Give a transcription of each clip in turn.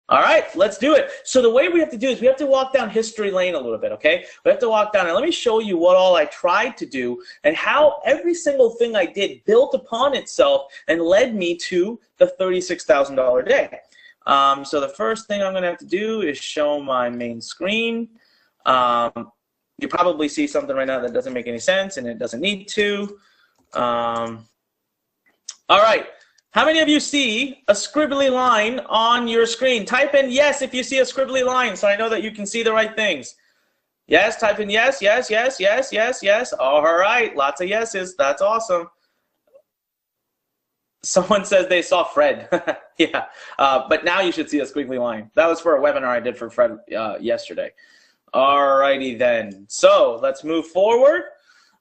All right, let's do it. So the way we have to do is we have to walk down history lane a little bit, okay? We have to walk down, and let me show you what all I tried to do and how every single thing I did built upon itself and led me to the $36,000 day. So the first thing I'm going to have to do is show my main screen. You probably see something right now that doesn't make any sense, and it doesn't need to. All right. How many of you see a scribbly line on your screen? Type in yes if you see a scribbly line so I know that you can see the right things. Yes, type in yes, yes, yes, yes, yes, yes. All right, lots of yeses. That's awesome. Someone says they saw Fred. Yeah, but now you should see a squiggly line. That was for a webinar I did for Fred yesterday. All righty then. So let's move forward.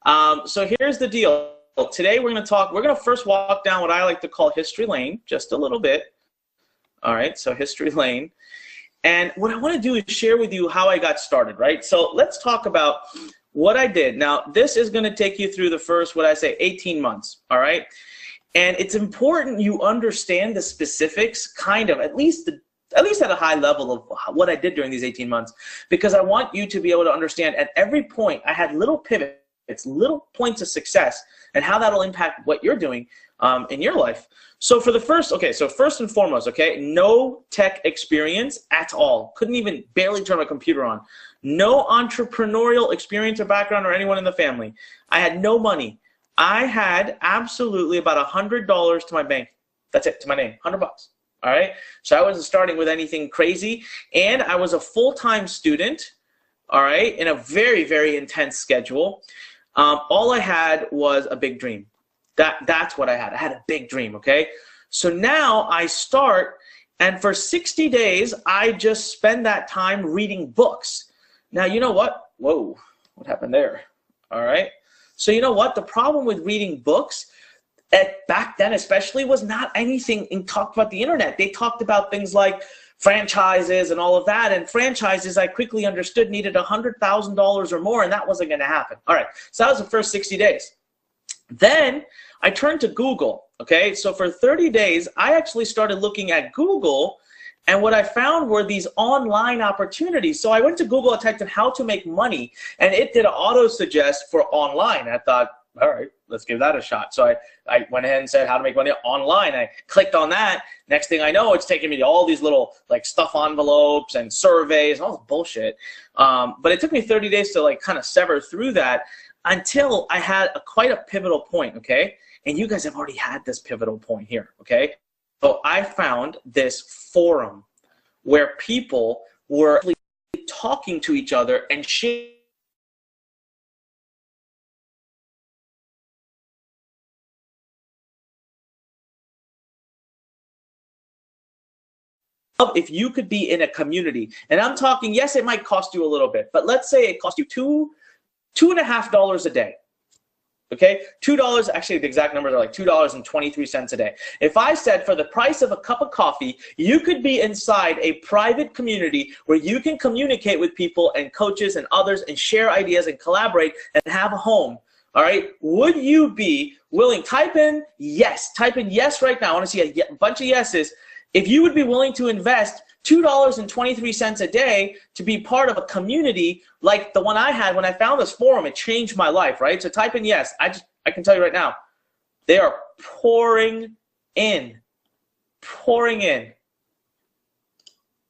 So here's the deal. Today we're going to first walk down what I like to call history lane, just a little bit. All right, so history lane. And what I want to do is share with you how I got started, right? So let's talk about what I did. Now, this is going to take you through the first, 18 months, all right? And it's important you understand the specifics, kind of, at least at a high level of what I did during these 18 months, because I want you to be able to understand at every point I had little pivots. It's little points of success and how that'll impact what you're doing in your life. So for the first, so first and foremost, no tech experience at all. Couldn't even barely turn my computer on. No entrepreneurial experience or background or anyone in the family. I had no money. I had absolutely about $100 to my bank. That's it, to my name, $100. All right. So I wasn't starting with anything crazy, and I was a full-time student. All right, in a very, very intense schedule. All I had was a big dream. That's what I had. I had a big dream, okay? So now I start, and for 60 days, I just spend that time reading books. Now, you know what? Whoa, what happened there? All right. So you know what? The problem with reading books back then especially was not anything talked about the internet. They talked about things like franchises and all of that, and franchises I quickly understood needed $100,000 or more, and that wasn't going to happen. All right, so that was the first 60 days. Then I turned to Google, okay? So for 30 days, I actually started looking at Google, and what I found were these online opportunities. So I went to Google, I typed in how to make money, and it did an auto-suggest for online. I thought, all right, let's give that a shot. So I went ahead and said how to make money online. I clicked on that. Next thing I know, it's taking me to all these little stuff envelopes and surveys and all this bullshit. But it took me 30 days to kind of sever through that until I had quite a pivotal point, okay? And you guys have already had this pivotal point here, okay? So I found this forum where people were talking to each other and sharing. If you could be in a community, and I'm talking, yes, it might cost you a little bit, but let's say it cost you $2.50 a day. Okay, $2, actually the exact numbers are like $2.23 a day. If I said for the price of a cup of coffee, you could be inside a private community where you can communicate with people and coaches and others and share ideas and collaborate and have a home. All right, would you be willing? Type in yes right now. I want to see a bunch of yeses. If you would be willing to invest $2.23 a day to be part of a community like the one I had when I found this forum, it changed my life, right? So type in yes. I can tell you right now, they are pouring in.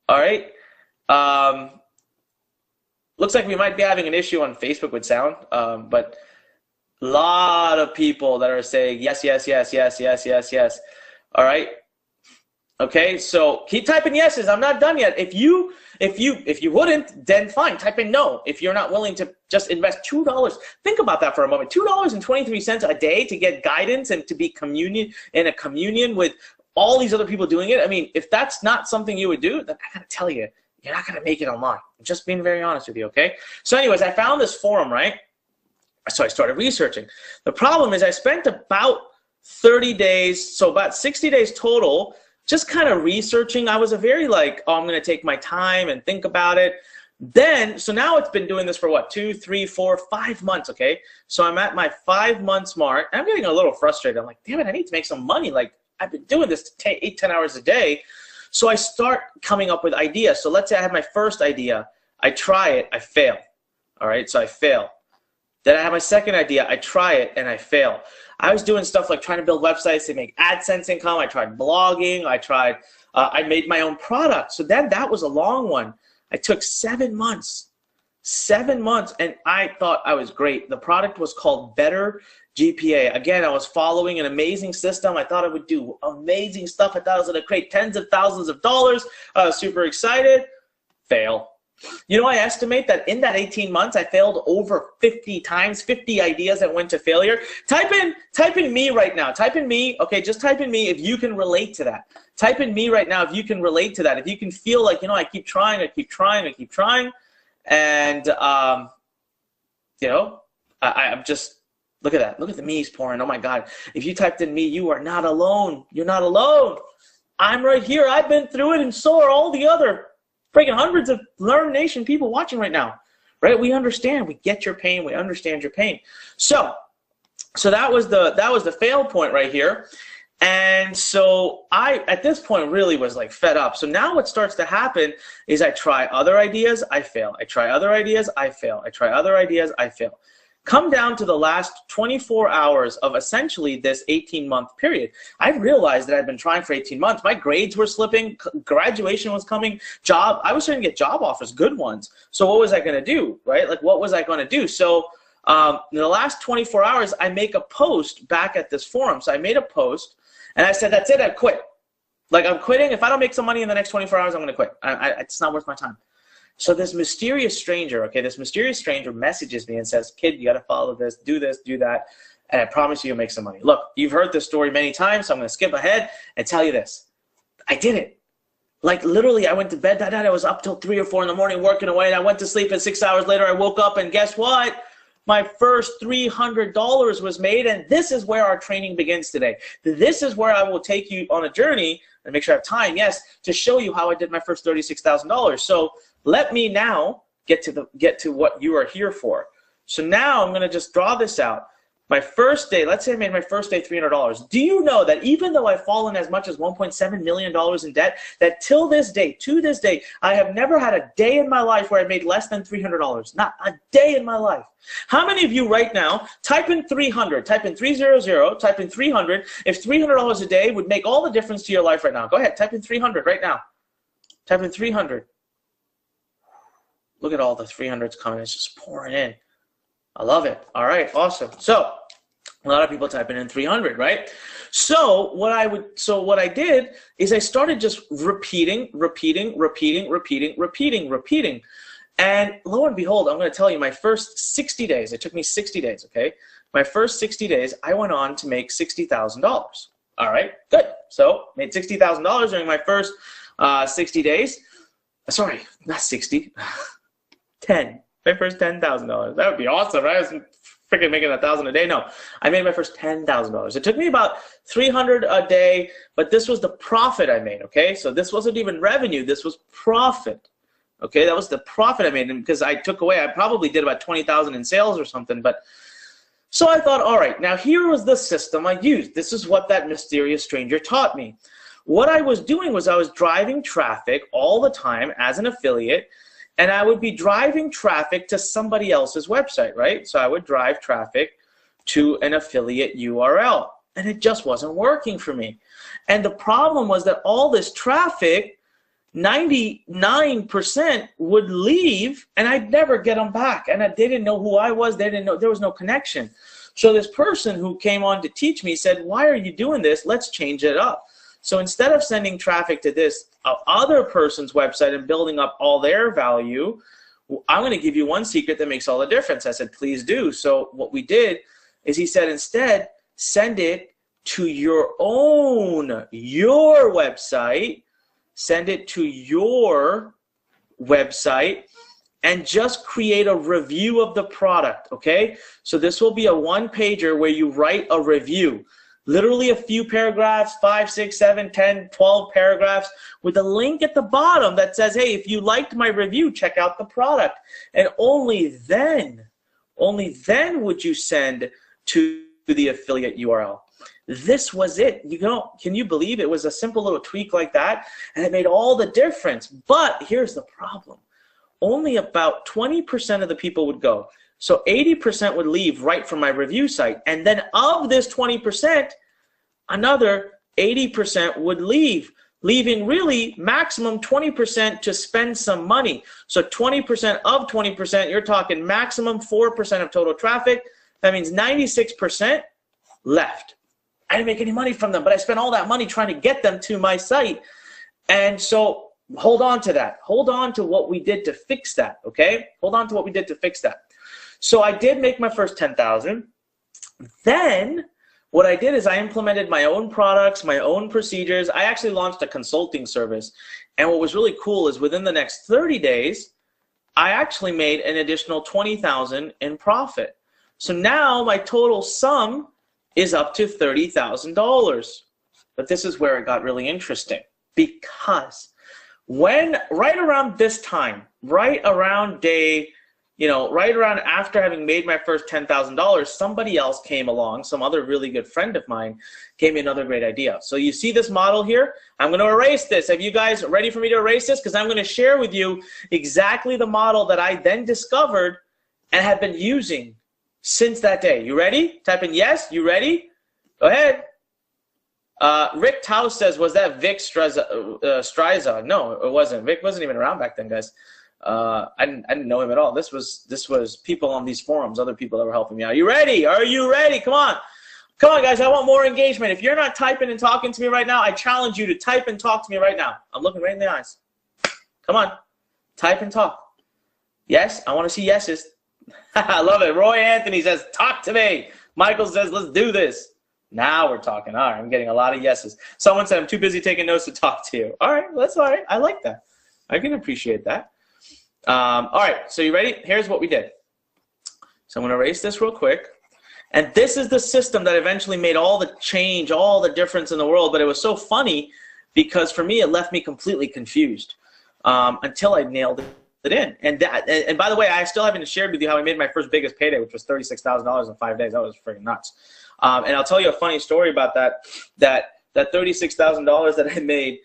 All right. Looks like we might be having an issue on Facebook with sound, but a lot of people that are saying yes, yes, yes, yes, yes, yes, yes. All right. Okay, so keep typing yeses. I'm not done yet. If you wouldn't, then fine. Type in no. If you're not willing to just invest $2, think about that for a moment. $2.23 a day to get guidance and to be in a communion with all these other people doing it. I mean, if that's not something you would do, then I gotta tell you, you're not gonna make it online. I'm just being very honest with you. Okay. So, anyways, I found this forum, right? So I started researching. The problem is I spent about 30 days, so about 60 days total, just kind of researching. I was a very oh, I'm going to take my time and think about it. Then, so now it's been doing this for what, 2, 3, 4, 5 months, okay? So I'm at my 5 months mark. I'm getting a little frustrated. I'm like, damn it, I need to make some money. Like, I've been doing this 8, 10 hours a day. So I start coming up with ideas. So let's say I have my first idea. I try it, I fail. All right, so I fail. Then I have my second idea. I try it and I fail. I was doing stuff like trying to build websites to make AdSense income. I tried blogging. I made my own product. So then that was a long one. I took 7 months. 7 months, and I thought I was great. The product was called Better GPA. Again, I was following an amazing system. I thought I would do amazing stuff. I thought I was going to create tens of thousands of dollars. I was super excited. Fail. You know, I estimate that in that 18 months, I failed over 50 times, 50 ideas that went to failure. Type in me right now. Type in me. Okay, just type in me if you can relate to that. Type in me right now if you can relate to that. If you can feel like, you know, I keep trying, I keep trying, I keep trying. And, you know, I'm just, look at that. Look at the me's pouring. Oh, my God. If you typed in me, you are not alone. You're not alone. I'm right here. I've been through it, and so are all the other freaking hundreds of Lurn Nation people watching right now, right? We understand. We get your pain. We understand your pain. So that was the fail point right here. And so I, at this point, really was like fed up. So now what starts to happen is I try other ideas, I fail. I try other ideas, I fail. I try other ideas, I fail. Come down to the last 24 hours of essentially this 18-month period. I realized that I'd been trying for 18 months. My grades were slipping. Graduation was coming. I was starting to get job offers, good ones. So what was I going to do, right? Like, what was I going to do? So in the last 24 hours, I make a post back at this forum. So I made a post, and I said, that's it, I quit. Like, I'm quitting. If I don't make some money in the next 24 hours, I'm going to quit. It's not worth my time. So this mysterious stranger, okay, this mysterious stranger messages me and says, kid, you got to follow this, do that, and I promise you you'll make some money. Look, you've heard this story many times, so I'm going to skip ahead and tell you this. I did it. Like, literally, I went to bed that night. I was up till 3 or 4 in the morning working away, and I went to sleep, and 6 hours later I woke up, and guess what? My first $300 was made, and this is where our training begins today. This is where I will take you on a journey, and make sure I have time, yes, to show you how I did my first $36,000. So let me now get to what you are here for. So now I'm going to just draw this out. My first day, let's say I made my first day $300. Do you know that even though I've fallen as much as $1.7 million in debt, that till this day, to this day, I have never had a day in my life where I made less than $300. Not a day in my life. How many of you right now, type in 300, type in 300, type in 300, if $300 a day would make all the difference to your life right now? Go ahead, type in 300 right now. Type in 300. Look at all the 300s coming. It's just pouring in. I love it. All right, awesome. So a lot of people typing in 300, right? So what I did is I started just repeating. And lo and behold, I'm going to tell you, my first 60 days, it took me 60 days, okay? My first 60 days, I went on to make $60,000. All right, good. So made $60,000 during my first 60 days. Sorry, not 60, 10. My first $10,000. That would be awesome, right? I was freaking making $1,000 a day. No, I made my first $10,000. It took me about $300 a day, but this was the profit I made, okay? So this wasn't even revenue. This was profit, okay? That was the profit I made, and because I took away, I probably did about $20,000 in sales or something, but so I thought, all right, now here was the system I used. This is what that mysterious stranger taught me. What I was doing was I was driving traffic all the time as an affiliate, and I would be driving traffic to somebody else's website, right? So I would drive traffic to an affiliate URL, and it just wasn't working for me. And the problem was that all this traffic, 99% would leave, and I'd never get them back. And they didn't know who I was. They didn't know, there was no connection. So this person who came on to teach me said, why are you doing this? Let's change it up. So instead of sending traffic to this other person's website and building up all their value, I'm going to give you one secret that makes all the difference. I said, please do. So what we did is he said, instead, send it to your website, send it to your website, and just create a review of the product, okay? So this will be a one-pager where you write a review. Literally a few paragraphs, 5, 6, 7, 10, 12 paragraphs with a link at the bottom that says, hey, if you liked my review, check out the product. And only then would you send to the affiliate URL. This was it. You know, can you believe it was a simple little tweak like that? And it made all the difference. But here's the problem. Only about 20% of the people would go. So 80% would leave right from my review site. And then of this 20%, another 80% would leave, leaving really maximum 20% to spend some money. So 20% of 20%, you're talking maximum 4% of total traffic. That means 96% left. I didn't make any money from them, but I spent all that money trying to get them to my site. And so hold on to that. Hold on to what we did to fix that, okay? Hold on to what we did to fix that. So I did make my first 10,000. Then what I did is I implemented my own products, my own procedures. I actually launched a consulting service. And what was really cool is within the next 30 days, I actually made an additional 20,000 in profit. So now my total sum is up to $30,000. But this is where it got really interesting, because when right around this time, right around day, you know, right around after having made my first $10,000, somebody else came along, some other really good friend of mine gave me another great idea. So you see this model here? I'm going to erase this. Are you guys ready for me to erase this? Because I'm going to share with you exactly the model that I then discovered and have been using since that day. You ready? Type in yes. You ready? Go ahead. Rick Tau says, was that Vic Stryza? No, it wasn't. Vic wasn't even around back then, guys. I didn't know him at all. This was people on these forums, other people that were helping me out. You ready? Are you ready? Come on. Come on, guys. I want more engagement. If you're not typing and talking to me right now, I challenge you to type and talk to me right now. I'm looking right in the eyes. Come on. Type and talk. Yes? I want to see yeses. I love it. Roy Anthony says, talk to me. Michael says, let's do this. Now we're talking. All right, I'm getting a lot of yeses. Someone said, I'm too busy taking notes to talk to you. All right, that's all right. I like that. I can appreciate that. All right, so you ready? Here's what we did. So I'm going to erase this real quick. And this is the system that eventually made all the change, all the difference in the world. But it was so funny because for me, it left me completely confused until I nailed it in. And by the way, I still haven't shared with you how I made my first biggest payday, which was $36,000 in 5 days. That was freaking nuts. And I'll tell you a funny story about that $36,000 that I made.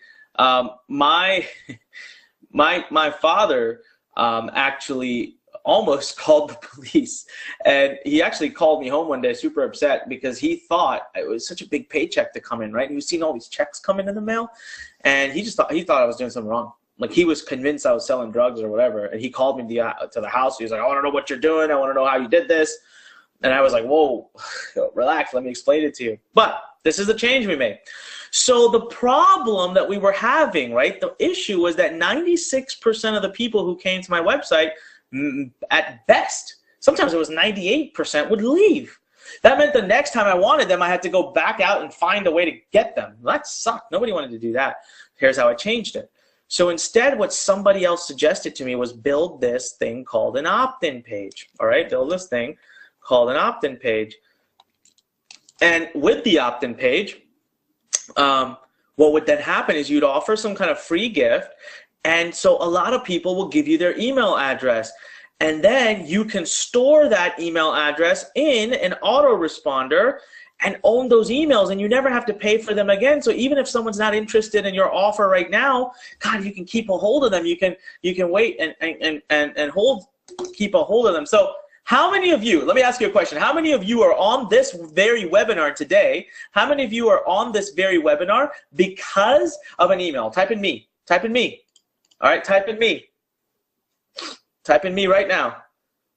My father actually almost called the police, and he actually called me home one day super upset because he thought it was such a big paycheck to come in, right? He was seeing all these checks come in the mail, and he thought I was doing something wrong. Like he was convinced I was selling drugs or whatever, and he called me to the house. He was like, I want to know what you're doing. I want to know how you did this. And I was like, whoa, relax, let me explain it to you. But this is the change we made. So the problem that we were having, right, the issue was that 96% of the people who came to my website, at best, sometimes it was 98%, would leave. That meant the next time I wanted them, I had to go back out and find a way to get them. That sucked. Nobody wanted to do that. Here's how I changed it. So instead, what somebody else suggested to me was build this thing called an opt-in page. All right, build this thing called an opt-in page. And with the opt-in page, what would then happen is you'd offer some kind of free gift, and so a lot of people will give you their email address, and then you can store that email address in an autoresponder and own those emails, and you never have to pay for them again. So even if someone's not interested in your offer right now, God, you can keep a hold of them. You can wait and keep a hold of them. So how many of you, let me ask you a question. How many of you are on this very webinar today? How many of you are on this very webinar because of an email? Type in me. Type in me. All right, type in me. Type in me right now.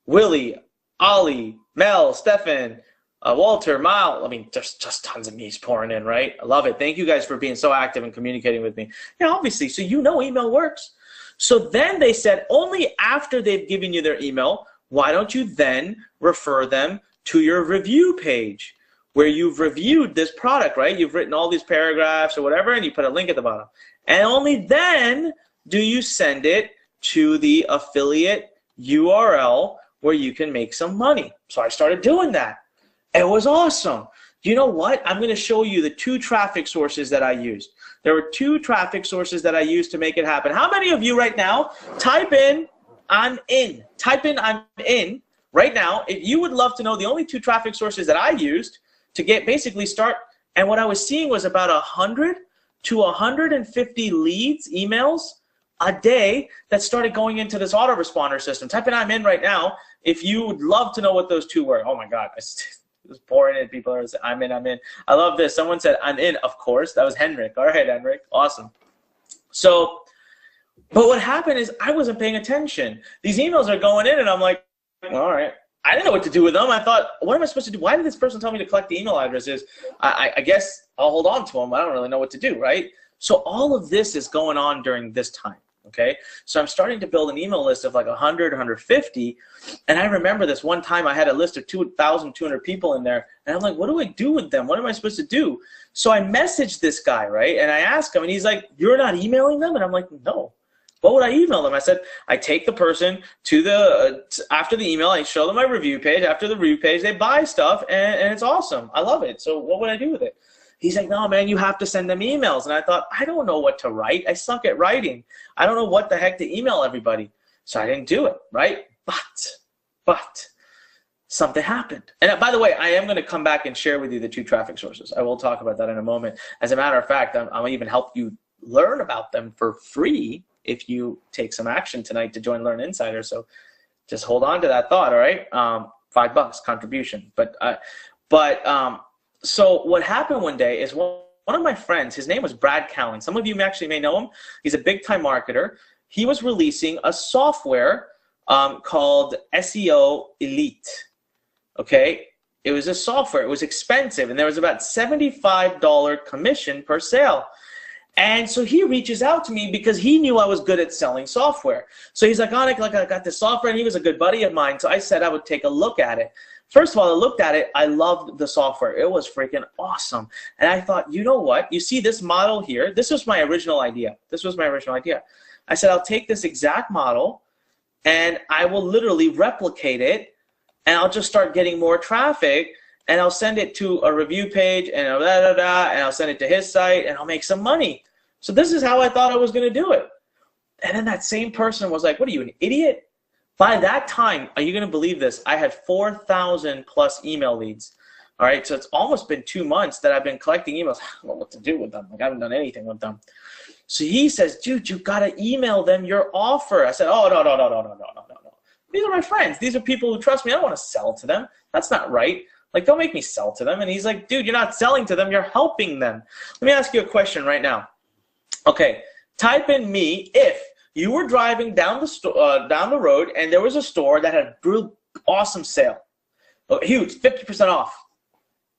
Willie, Ollie, Mel, Stefan, Walter, Mile. I mean, there's just tons of me's pouring in, right? I love it. Thank you guys for being so active and communicating with me. Yeah, obviously, so you know email works. So then they said only after they've given you their email, why don't you then refer them to your review page where you've reviewed this product, right? You've written all these paragraphs or whatever, and you put a link at the bottom. And only then do you send it to the affiliate URL where you can make some money. So I started doing that. It was awesome. You know what? I'm going to show you the 2 traffic sources that I used. There were 2 traffic sources that I used to make it happen. How many of you right now type in I'm in. Type in I'm in right now. If you would love to know the only 2 traffic sources that I used to basically start And what I was seeing was about 100 to 150 leads, emails a day that started going into this autoresponder system. Type in I'm in right now if you would love to know what those two were. Oh my God, I was pouring in. People are saying, I'm in, I'm in. I love this. Someone said, I'm in, of course. That was Henrik. All right, Henrik. Awesome. So, but what happened is I wasn't paying attention. These emails are going in and I'm like, all right. I didn't know what to do with them. I thought, what am I supposed to do? Why did this person tell me to collect the email addresses? I guess I'll hold on to them. I don't really know what to do, right? So all of this is going on during this time, okay? So I'm starting to build an email list of like 100, 150, and I remember this one time I had a list of 2,200 people in there, and I'm like, what do I do with them? What am I supposed to do? So I messaged this guy, right? And I asked him, and he's like, you're not emailing them? And I'm like, no. What would I email them? I said, I take the person to the, after the email, I show them my review page. After the review page, they buy stuff, and it's awesome. I love it. So what would I do with it? He's like, no, man, you have to send them emails. And I thought, I don't know what to write. I suck at writing. I don't know what the heck to email everybody. So I didn't do it, right? But something happened. And by the way, I am going to come back and share with you the 2 traffic sources. I will talk about that in a moment. As a matter of fact, I'll even help you learn about them for free if you take some action tonight to join Learn Insider. So just hold on to that thought, all right? $5 contribution. So what happened one day is one of my friends, his name was Brad Cowan. Some of you actually may know him. He's a big-time marketer. He was releasing a software called SEO Elite, okay? It was a software. It was expensive, and there was about $75 commission per sale. And so he reaches out to me because he knew I was good at selling software. So he's like, Anik, like I got this software, and he was a good buddy of mine. So I said I would take a look at it. First of all, I looked at it. I loved the software. It was freaking awesome. And I thought, you know what? You see this model here? This was my original idea. I said, I'll take this exact model, and I will literally replicate it, and I'll just start getting more traffic, and I'll send it to a review page, and and I'll send it to his site, and I'll make some money. So this is how I thought I was going to do it. And then that same person was like, what are you, an idiot? By that time, are you going to believe this? I had 4,000 plus email leads. All right, so it's almost been 2 months that I've been collecting emails. I don't know what to do with them. Like, I haven't done anything with them. So he says, dude, you got to email them your offer. I said, oh, no. These are my friends. These are people who trust me. I don't want to sell to them. That's not right. Like, don't make me sell to them. And he's like, dude, you're not selling to them. You're helping them. Let me ask you a question right now. Okay, type in me if you were driving down the road and there was a store that had a real awesome sale, huge, 50% off,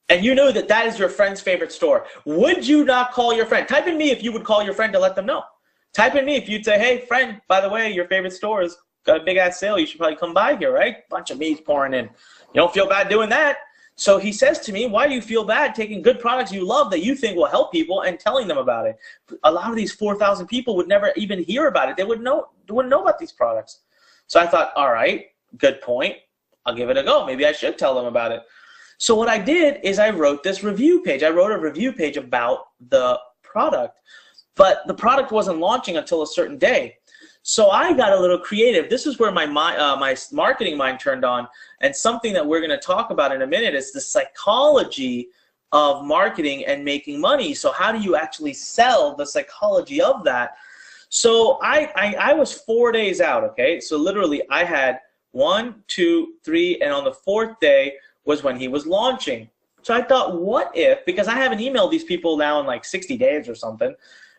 and you knew that that is your friend's favorite store. Would you not call your friend? Type in me if you would call your friend to let them know. Type in me if you'd say, hey, friend, by the way, your favorite store has got a big-ass sale. You should probably come by here, right? Bunch of me's pouring in. You don't feel bad doing that. So he says to me, why do you feel bad taking good products you love that you think will help people and telling them about it? A lot of these 4,000 people would never even hear about it. They wouldn't know about these products. So I thought, all right, good point. I'll give it a go. Maybe I should tell them about it. So what I did is I wrote this review page. I wrote a review page about the product, but the product wasn't launching until a certain day. So I got a little creative. This is where my marketing mind turned on, and something that we're going to talk about in a minute is the psychology of marketing and making money. So how do you actually sell, the psychology of that? So I was 4 days out, okay? So literally I had 1, 2, 3, and on the 4th day was when he was launching. So I thought, what if, because I haven't emailed these people now in like 60 days or something,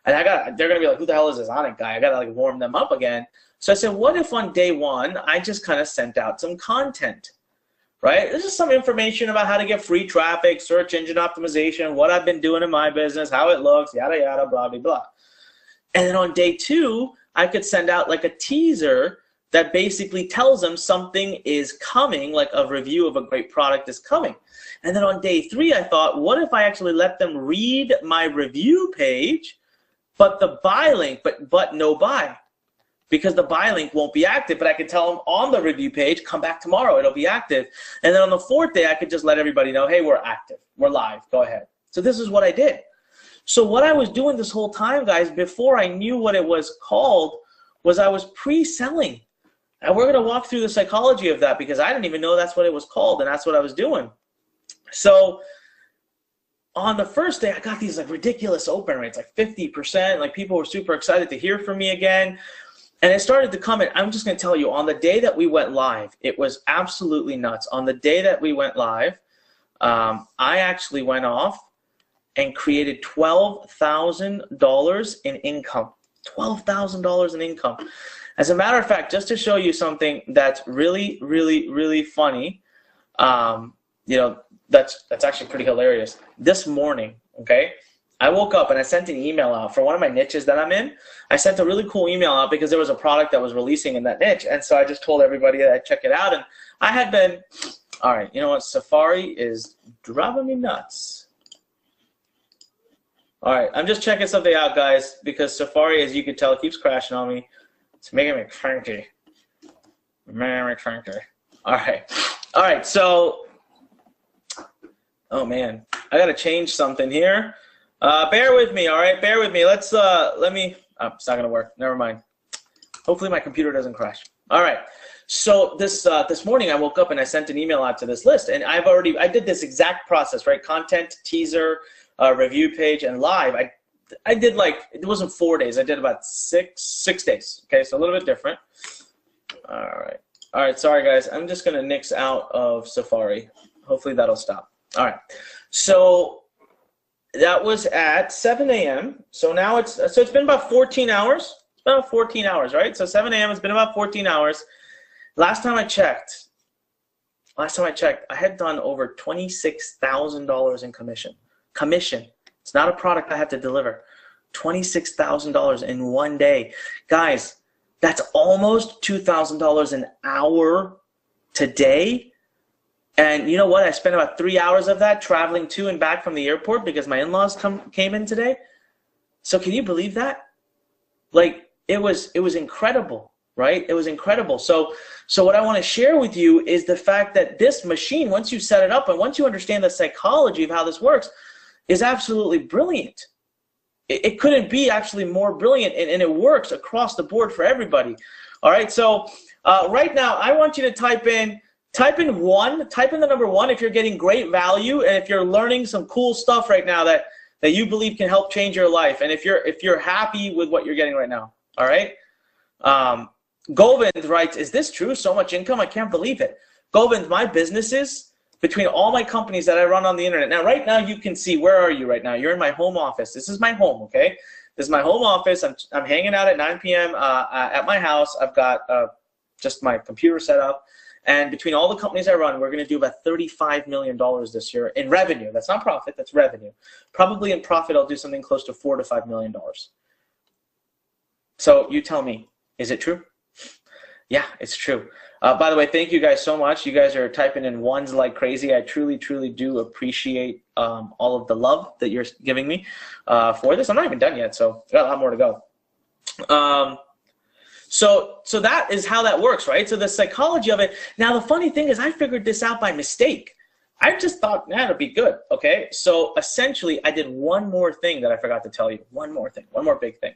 and they're going to be like, who the hell is this Anik guy? I got to like warm them up again. So I said, what if on day 1, I just kind of sent out some content, right? This is some information about how to get free traffic, search engine optimization, what I've been doing in my business, how it looks, yada, yada, blah, blah, blah. And then on day 2, I could send out like a teaser that basically tells them something is coming, like a review of a great product is coming. And then on day 3, I thought, what if I actually let them read my review page, but the buy link, but no buy, because the buy link won't be active, but I could tell them on the review page, come back tomorrow, it'll be active. And then on the 4th day, I could just let everybody know, hey, we're active, we're live, go ahead. So this is what I did. So what I was doing this whole time, guys, before I knew what it was called, was I was pre-selling. And we're going to walk through the psychology of that, because I didn't even know that's what it was called, and that's what I was doing. So on the first day, I got these like ridiculous open rates, like 50%. Like people were super excited to hear from me again. And it started to come in. I'm just going to tell you, on the day that we went live, it was absolutely nuts. On the day that we went live, I actually went off and created $12,000 in income. $12,000 in income. As a matter of fact, just to show you something that's really, really, really funny, you know, that's actually pretty hilarious. This morning, okay, I woke up and I sent an email out for one of my niches that I'm in. I sent a really cool email out because there was a product that was releasing in that niche. And so I just told everybody that I'd check it out. And I had been, all right, you know what, Safari is driving me nuts. All right, I'm just checking something out, guys, because Safari, as you can tell, keeps crashing on me. It's making me cranky. Man, cranky. All right, so, oh man, I gotta change something here. Bear with me, all right, bear with me. Let me, oh, it's not gonna work, never mind. Hopefully my computer doesn't crash. All right, so this morning I woke up and I sent an email out to this list, and I did this exact process, right? Content, teaser, review page, and live. I did like, it wasn't 4 days, I did about six days, okay, so a little bit different. All right, sorry guys, I'm just gonna nix out of Safari. Hopefully that'll stop. All right, so that was at 7 a.m. So now it's been about 14 hours. It's been about 14 hours, right? So 7 a.m. it's been about 14 hours. Last time I checked, I had done over $26,000 in commission. It's not a product I have to deliver. $26,000 in 1 day. Guys, that's almost $2,000 an hour today. And you know what? I spent about 3 hours of that traveling to and back from the airport because my in-laws came in today. So can you believe that? Like, it was incredible, right? It was incredible. So what I want to share with you is the fact that this machine, once you set it up and once you understand the psychology of how this works, is absolutely brilliant. It couldn't be actually more brilliant, and it works across the board for everybody. All right, so right now I want you to type in the number 1 if you're getting great value and if you're learning some cool stuff right now that you believe can help change your life, and if you're happy with what you're getting right now. All right. Govind writes, "Is this true? So much income? I can't believe it." Govind, my businesses, between all my companies that I run on the internet. Now, right now you can see, where are you right now? You're in my home office. This is my home, okay? This is my home office. I'm hanging out at 9 p.m. At my house. I've got just my computer set up. And between all the companies I run, we're going to do about $35 million this year in revenue. That's not profit, that's revenue. Probably in profit, I'll do something close to $4 to $5 million. So you tell me, is it true? Yeah, it's true. By the way, thank you guys so much. You guys are typing in ones like crazy. I truly, truly do appreciate all of the love that you're giving me for this. I'm not even done yet, so I got a lot more to go. So that is how that works, right? So the psychology of it. Now, the funny thing is I figured this out by mistake. I just thought, nah, it'll be good, okay? So essentially, I did one more thing that I forgot to tell you. One more thing, one more big thing.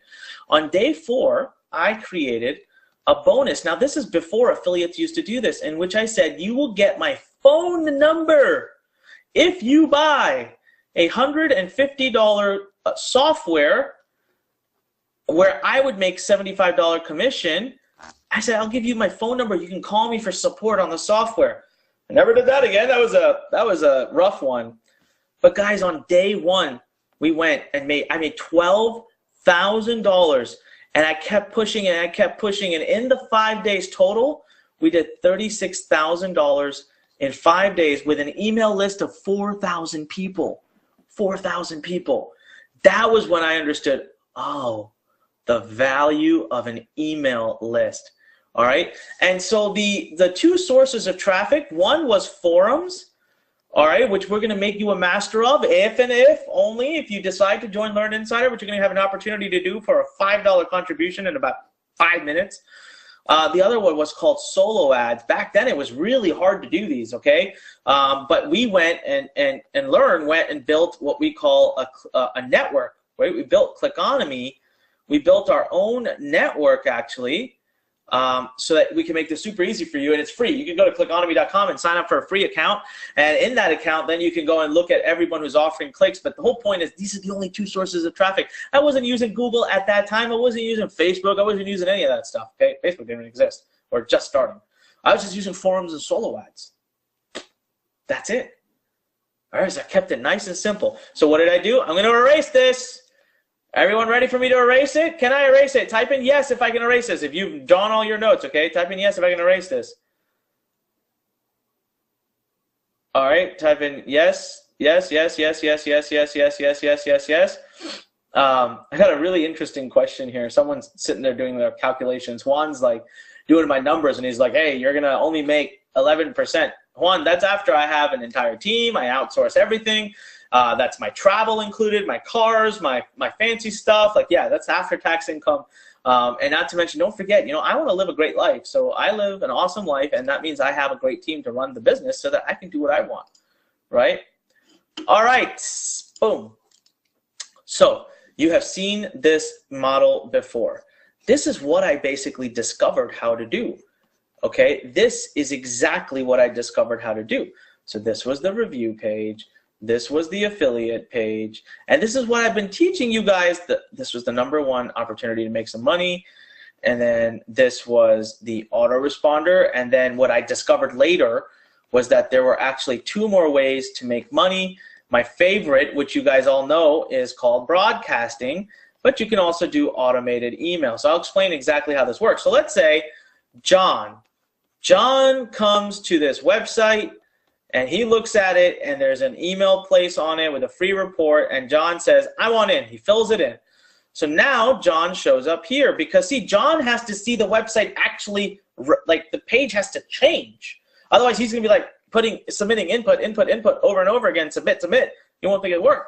On day 4, I created a bonus. Now, this is before affiliates used to do this, in which I said, you will get my phone number if you buy a $150 software where I would make $75 commission. I said, I'll give you my phone number. You can call me for support on the software. I never did that again. That was a rough one. But guys, on day 1, we went and I made $12,000. And I kept pushing and I kept pushing. And in the 5 days total, we did $36,000 in 5 days with an email list of 4,000 people. 4,000 people. That was when I understood, oh, the value of an email list. All right. And so the 2 sources of traffic, one was forums, all right, which we're going to make you a master of if only if you decide to join Learn Insider, which you're going to have an opportunity to do for a $5 contribution in about 5 minutes. The other one was called solo ads. Back then, it was really hard to do these, okay? But we went and Learn went and built what we call a network, right? We built Clickonomy. We built our own network, actually, so that we can make this super easy for you, and it's free. You can go to clickonomy.com and sign up for a free account, and in that account, then you can go and look at everyone who's offering clicks. But the whole point is these are the only 2 sources of traffic. I wasn't using Google at that time. I wasn't using Facebook. I wasn't using any of that stuff. Okay, Facebook didn't exist, or just starting. I was just using forums and solo ads. That's it. All right, so I kept it nice and simple. So what did I do? I'm going to erase this. Everyone ready for me to erase it? Can I erase it? Type in yes if I can erase this. If you've drawn all your notes, okay? Type in yes if I can erase this. All right, type in yes, yes, yes, yes, yes, yes, yes, yes, yes, yes, yes, yes. I got a really interesting question here. Someone's sitting there doing their calculations. Juan's like doing my numbers, and he's like, hey, you're going to only make 11%. Juan, that's after I have an entire team. I outsource everything. That's my travel included, my cars, my fancy stuff. Like, yeah, that's after-tax income. And not to mention, don't forget, you know, I want to live a great life. So I live an awesome life, and that means I have a great team to run the business so that I can do what I want, right? All right, boom. So you have seen this model before. This is what I basically discovered how to do, okay? This is exactly what I discovered how to do. So this was the review page. This was the affiliate page, and this is what I've been teaching you guys. This was the #1 opportunity to make some money, and then this was the autoresponder, and then what I discovered later was that there were actually 2 more ways to make money. My favorite, which you guys all know, is called broadcasting, but you can also do automated email. So I'll explain exactly how this works. So let's say John comes to this website, and he looks at it, and there's an email place on it with a free report, and John says, I want in. He fills it in. So now John shows up here because, see, John has to see the website actually, like the page has to change. Otherwise, he's going to be like submitting input over and over again, submit. You won't think it worked.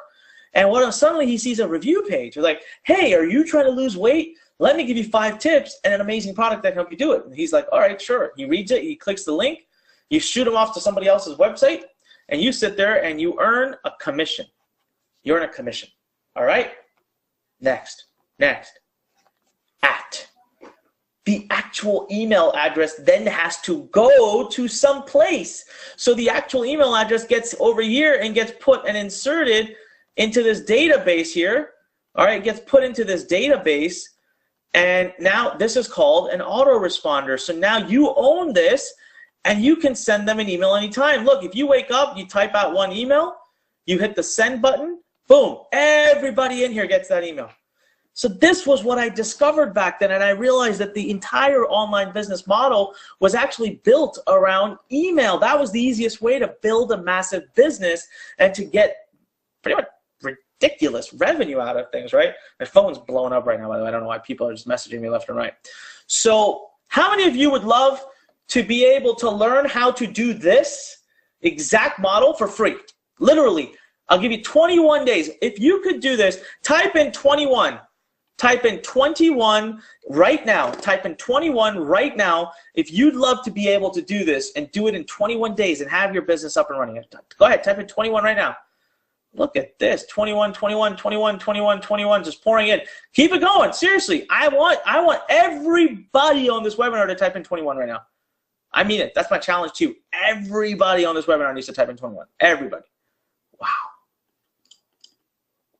And suddenly he sees a review page. They're like, hey, are you trying to lose weight? Let me give you 5 tips and an amazing product that can help you do it. And he's like, all right, sure. He reads it. He clicks the link. You shoot them off to somebody else's website, and you sit there and you earn a commission. You earn a commission. All right? Next. The actual email address then has to go to some place. So the actual email address gets over here and gets put and inserted into this database here. All right? It gets put into this database, and now this is called an autoresponder. So now you own this, and you can send them an email anytime. Look, if you wake up, you type out 1 email, you hit the send button, boom, everybody in here gets that email. So this was what I discovered back then, and I realized that the entire online business model was actually built around email. That was the easiest way to build a massive business and to get pretty much ridiculous revenue out of things, right? My phone's blowing up right now, by the way. I don't know why people are just messaging me left and right. So how many of you would love to be able to learn how to do this exact model for free? Literally, I'll give you 21 days. If you could do this, type in 21. Type in 21 right now. Type in 21 right now if you'd love to be able to do this and do it in 21 days and have your business up and running. Go ahead, type in 21 right now. Look at this, 21, 21, 21, 21, 21, just pouring in. Keep it going, seriously. I want everybody on this webinar to type in 21 right now. I mean it. That's my challenge to you. Everybody on this webinar needs to type in 21. Everybody. Wow.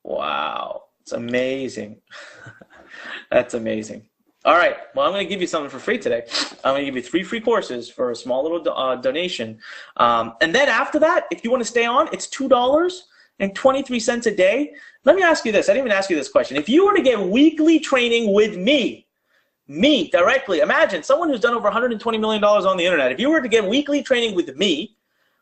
Wow. It's amazing. That's amazing. All right. Well, I'm going to give you something for free today. I'm going to give you 3 free courses for a small little donation. And then after that, if you want to stay on, it's $2.23 a day. Let me ask you this. I didn't even ask you this question. If you were to get weekly training with me directly, imagine someone who's done over $120 million on the internet. If you were to get weekly training with me,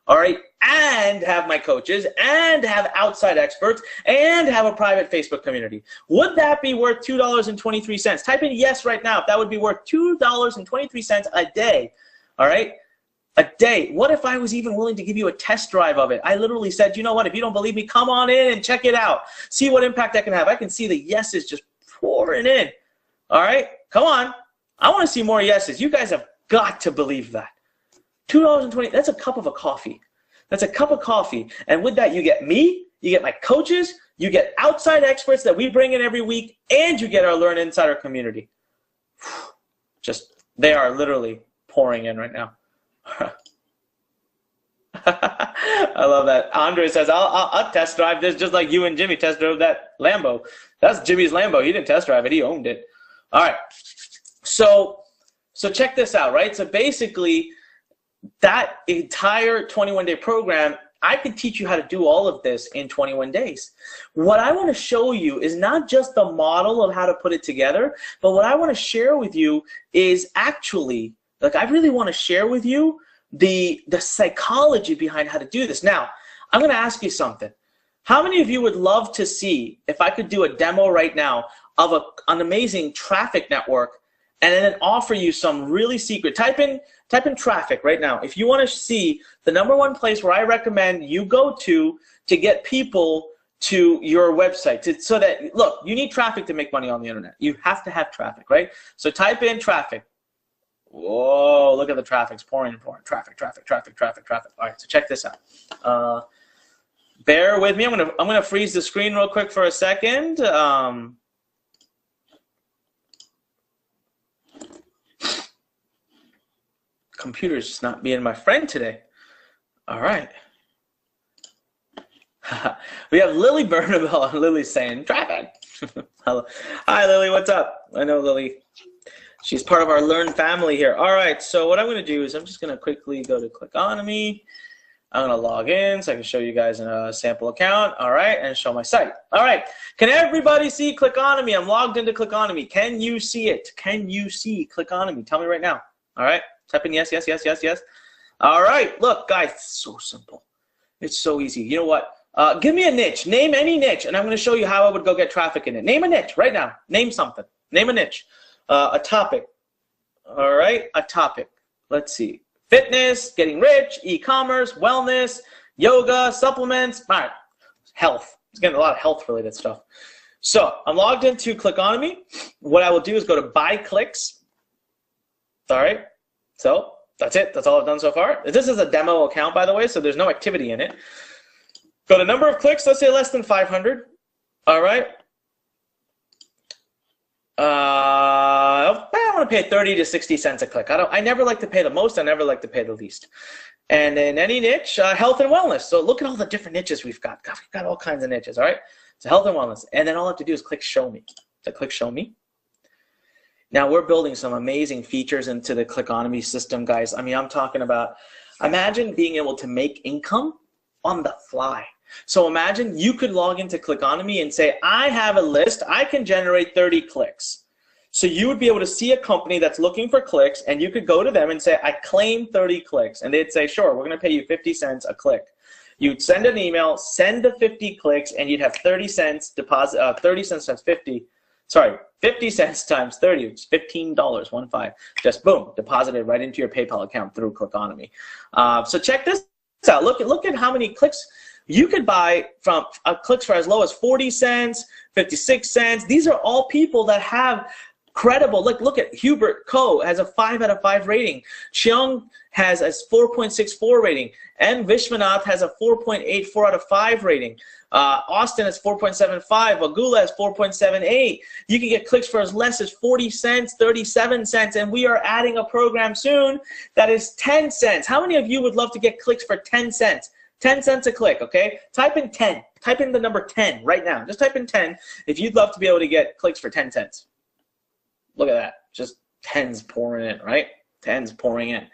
all right, and have my coaches, and have outside experts, and have a private Facebook community, would that be worth $2.23? Type in yes right now if that would be worth $2.23 a day, all right? A day. What if I was even willing to give you a test drive of it? I literally said, you know what, if you don't believe me, come on in and check it out. See what impact I can have. I can see the yeses just pouring in. All right, come on. I want to see more yeses. You guys have got to believe that. $2.20, that's a cup of a coffee. That's a cup of coffee. And with that, you get me, you get my coaches, you get outside experts that we bring in every week, and you get our Learn Insider community. Just They are literally pouring in right now. I love that. Andre says, I'll test drive this just like you and Jimmy test drove that Lambo. That's Jimmy's Lambo. He didn't test drive it. He owned it. All right. So check this out, right? So basically, that entire 21-day program, I could teach you how to do all of this in 21 days. What I want to show you is not just the model of how to put it together, but what I want to share with you is actually, like, I really want to share with you the psychology behind how to do this. Now, I'm going to ask you something. How many of you would love to see if I could do a demo right now of an amazing traffic network and then offer you some really secret? Type in traffic right now. If you want to see the #1 place where I recommend you go to get people to your website, so that, look, you need traffic to make money on the internet. You have to have traffic, right? So type in traffic. Whoa, look at the traffic. It's pouring and pouring. Traffic. All right, so check this out. Bear with me. I'm gonna freeze the screen real quick for a second. Computer's just not being my friend today. All right. We have Lily Bernabelle, and Lily's saying traffic. Hello. Hi, Lily. What's up? I know Lily. She's part of our Lurn family here. All right, so what I'm going to do is I'm just going to quickly go to Clickonomy. I'm going to log in so I can show you guys a sample account. All right, and show my site. All right, can everybody see Clickonomy? I'm logged into Clickonomy. Can you see it? Can you see Clickonomy? Tell me right now. All right, type in yes, yes, yes, yes, yes. All right, look, guys, it's so simple. It's so easy. You know what? Give me a niche. Name any niche, and I'm going to show you how I would go get traffic in it. Name a niche right now. Name something. Name a niche. A topic. All right, a topic. Let's see. Fitness, getting rich, e-commerce, wellness, yoga, supplements. All right, health. It's getting a lot of health-related stuff. So I'm logged into Clickonomy. What I will do is go to buy clicks. All right, so that's it. That's all I've done so far. This is a demo account, by the way, so there's no activity in it. Go to number of clicks. Let's say less than 500. All right. I want to pay 30 to 60 cents a click. I never like to pay the most. I never like to pay the least. And in any niche, health and wellness. So look at all the different niches we've got. God, we've got all kinds of niches, all right? So health and wellness. And then all I have to do is click show me. So click show me. Now we're building some amazing features into the Clickonomy system, guys. I mean, I'm talking about, imagine being able to make income on the fly. So imagine you could log into Clickonomy and say, I have a list. I can generate 30 clicks. So you would be able to see a company that's looking for clicks, and you could go to them and say, I claim 30 clicks. And they'd say, sure, we're going to pay you 50 cents a click. You'd send an email, send the 50 clicks, and you'd have 30 cents deposit, 30 cents times 50. Sorry, 50 cents times 30, it's $15, 15. Just boom, deposited right into your PayPal account through Clickonomy. So check this out. Look at how many clicks you could buy from clicks for as low as 40 cents, 56 cents. These are all people that have credible. Look at Hubert Ko has a 5 out of 5 rating. Cheong has a 4.64 rating. And Vishwanath has a 4.84 out of 5 rating. Austin has 4.75. Agula has 4.78. You can get clicks for as less as 40 cents, 37 cents, and we are adding a program soon that is 10 cents. How many of you would love to get clicks for 10 cents? 10 cents a click, okay? Type in 10. Type in the number 10 right now. Just type in 10 if you'd love to be able to get clicks for 10 cents. Look at that. Just 10s pouring in, right? 10s pouring in.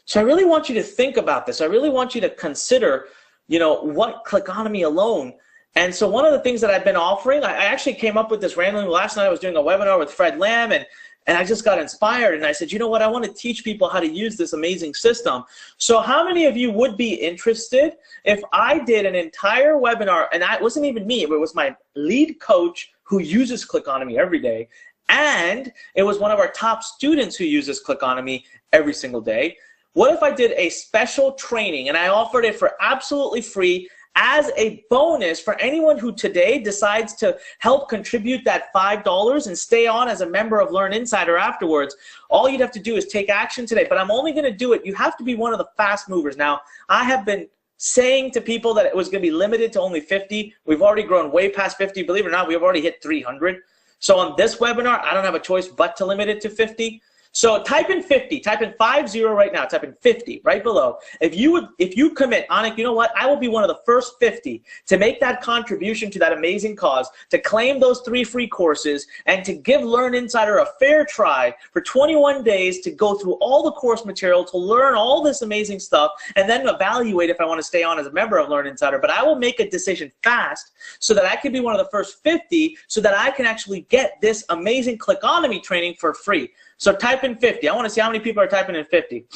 So I really want you to think about this. I really want you to consider, you know, what Clickonomy alone. And so one of the things that I've been offering, I actually came up with this randomly. Last night I was doing a webinar with Fred Lamb, and I just got inspired, and I said, you know what, I want to teach people how to use this amazing system. So how many of you would be interested if I did an entire webinar, and it wasn't even me, it was my lead coach who uses Clickonomy every day, and it was one of our top students who uses Clickonomy every single day. What if I did a special training, and I offered it for absolutely free as a bonus for anyone who today decides to help contribute that $5 and stay on as a member of Learn Insider afterwards? All you'd have to do is take action today, but I'm only going to do it. You have to be one of the fast movers. Now, I have been saying to people that it was going to be limited to only 50. We've already grown way past 50. Believe it or not, we've already hit 300. So on this webinar, I don't have a choice but to limit it to 50. So type in 50, type in 50 right now, type in 50 right below. If you commit, Anik, you know what? I will be one of the first 50 to make that contribution to that amazing cause, to claim those 3 free courses, and to give Learn Insider a fair try for 21 days to go through all the course material, to learn all this amazing stuff, and then evaluate if I want to stay on as a member of Learn Insider. But I will make a decision fast so that I can be one of the first 50 so that I can actually get this amazing Clickonomy training for free. So type in 50. I want to see how many people are typing in 50.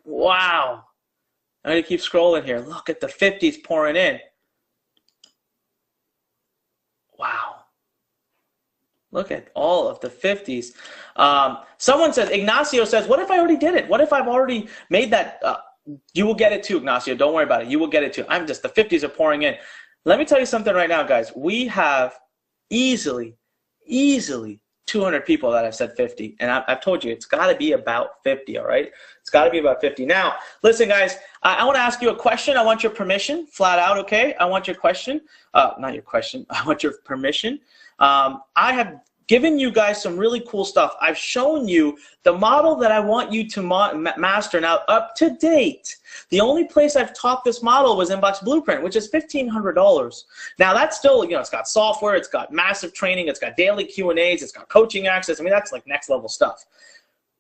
Wow. I'm going to keep scrolling here. Look at the 50s pouring in. Wow. Look at all of the 50s. Someone says, Ignacio says, what if I already did it? What if I've already made that? You will get it too, Ignacio. Don't worry about it. You will get it too. The 50s are pouring in. Let me tell you something right now, guys. We have easily 200 people that have said 50, and I've told you it's got to be about 50, all right? It's got to be about 50. Now, listen, guys, I want to ask you a question. I want your permission, flat out, okay? I want your question. Not your question. I want your permission. I have given you guys some really cool stuff. I've shown you the model that I want you to master now up to date. The only place I've taught this model was Inbox Blueprint, which is $1,500. Now that's still, it's got software, it's got massive training, it's got daily Q&As, it's got coaching access. I mean, that's like next level stuff.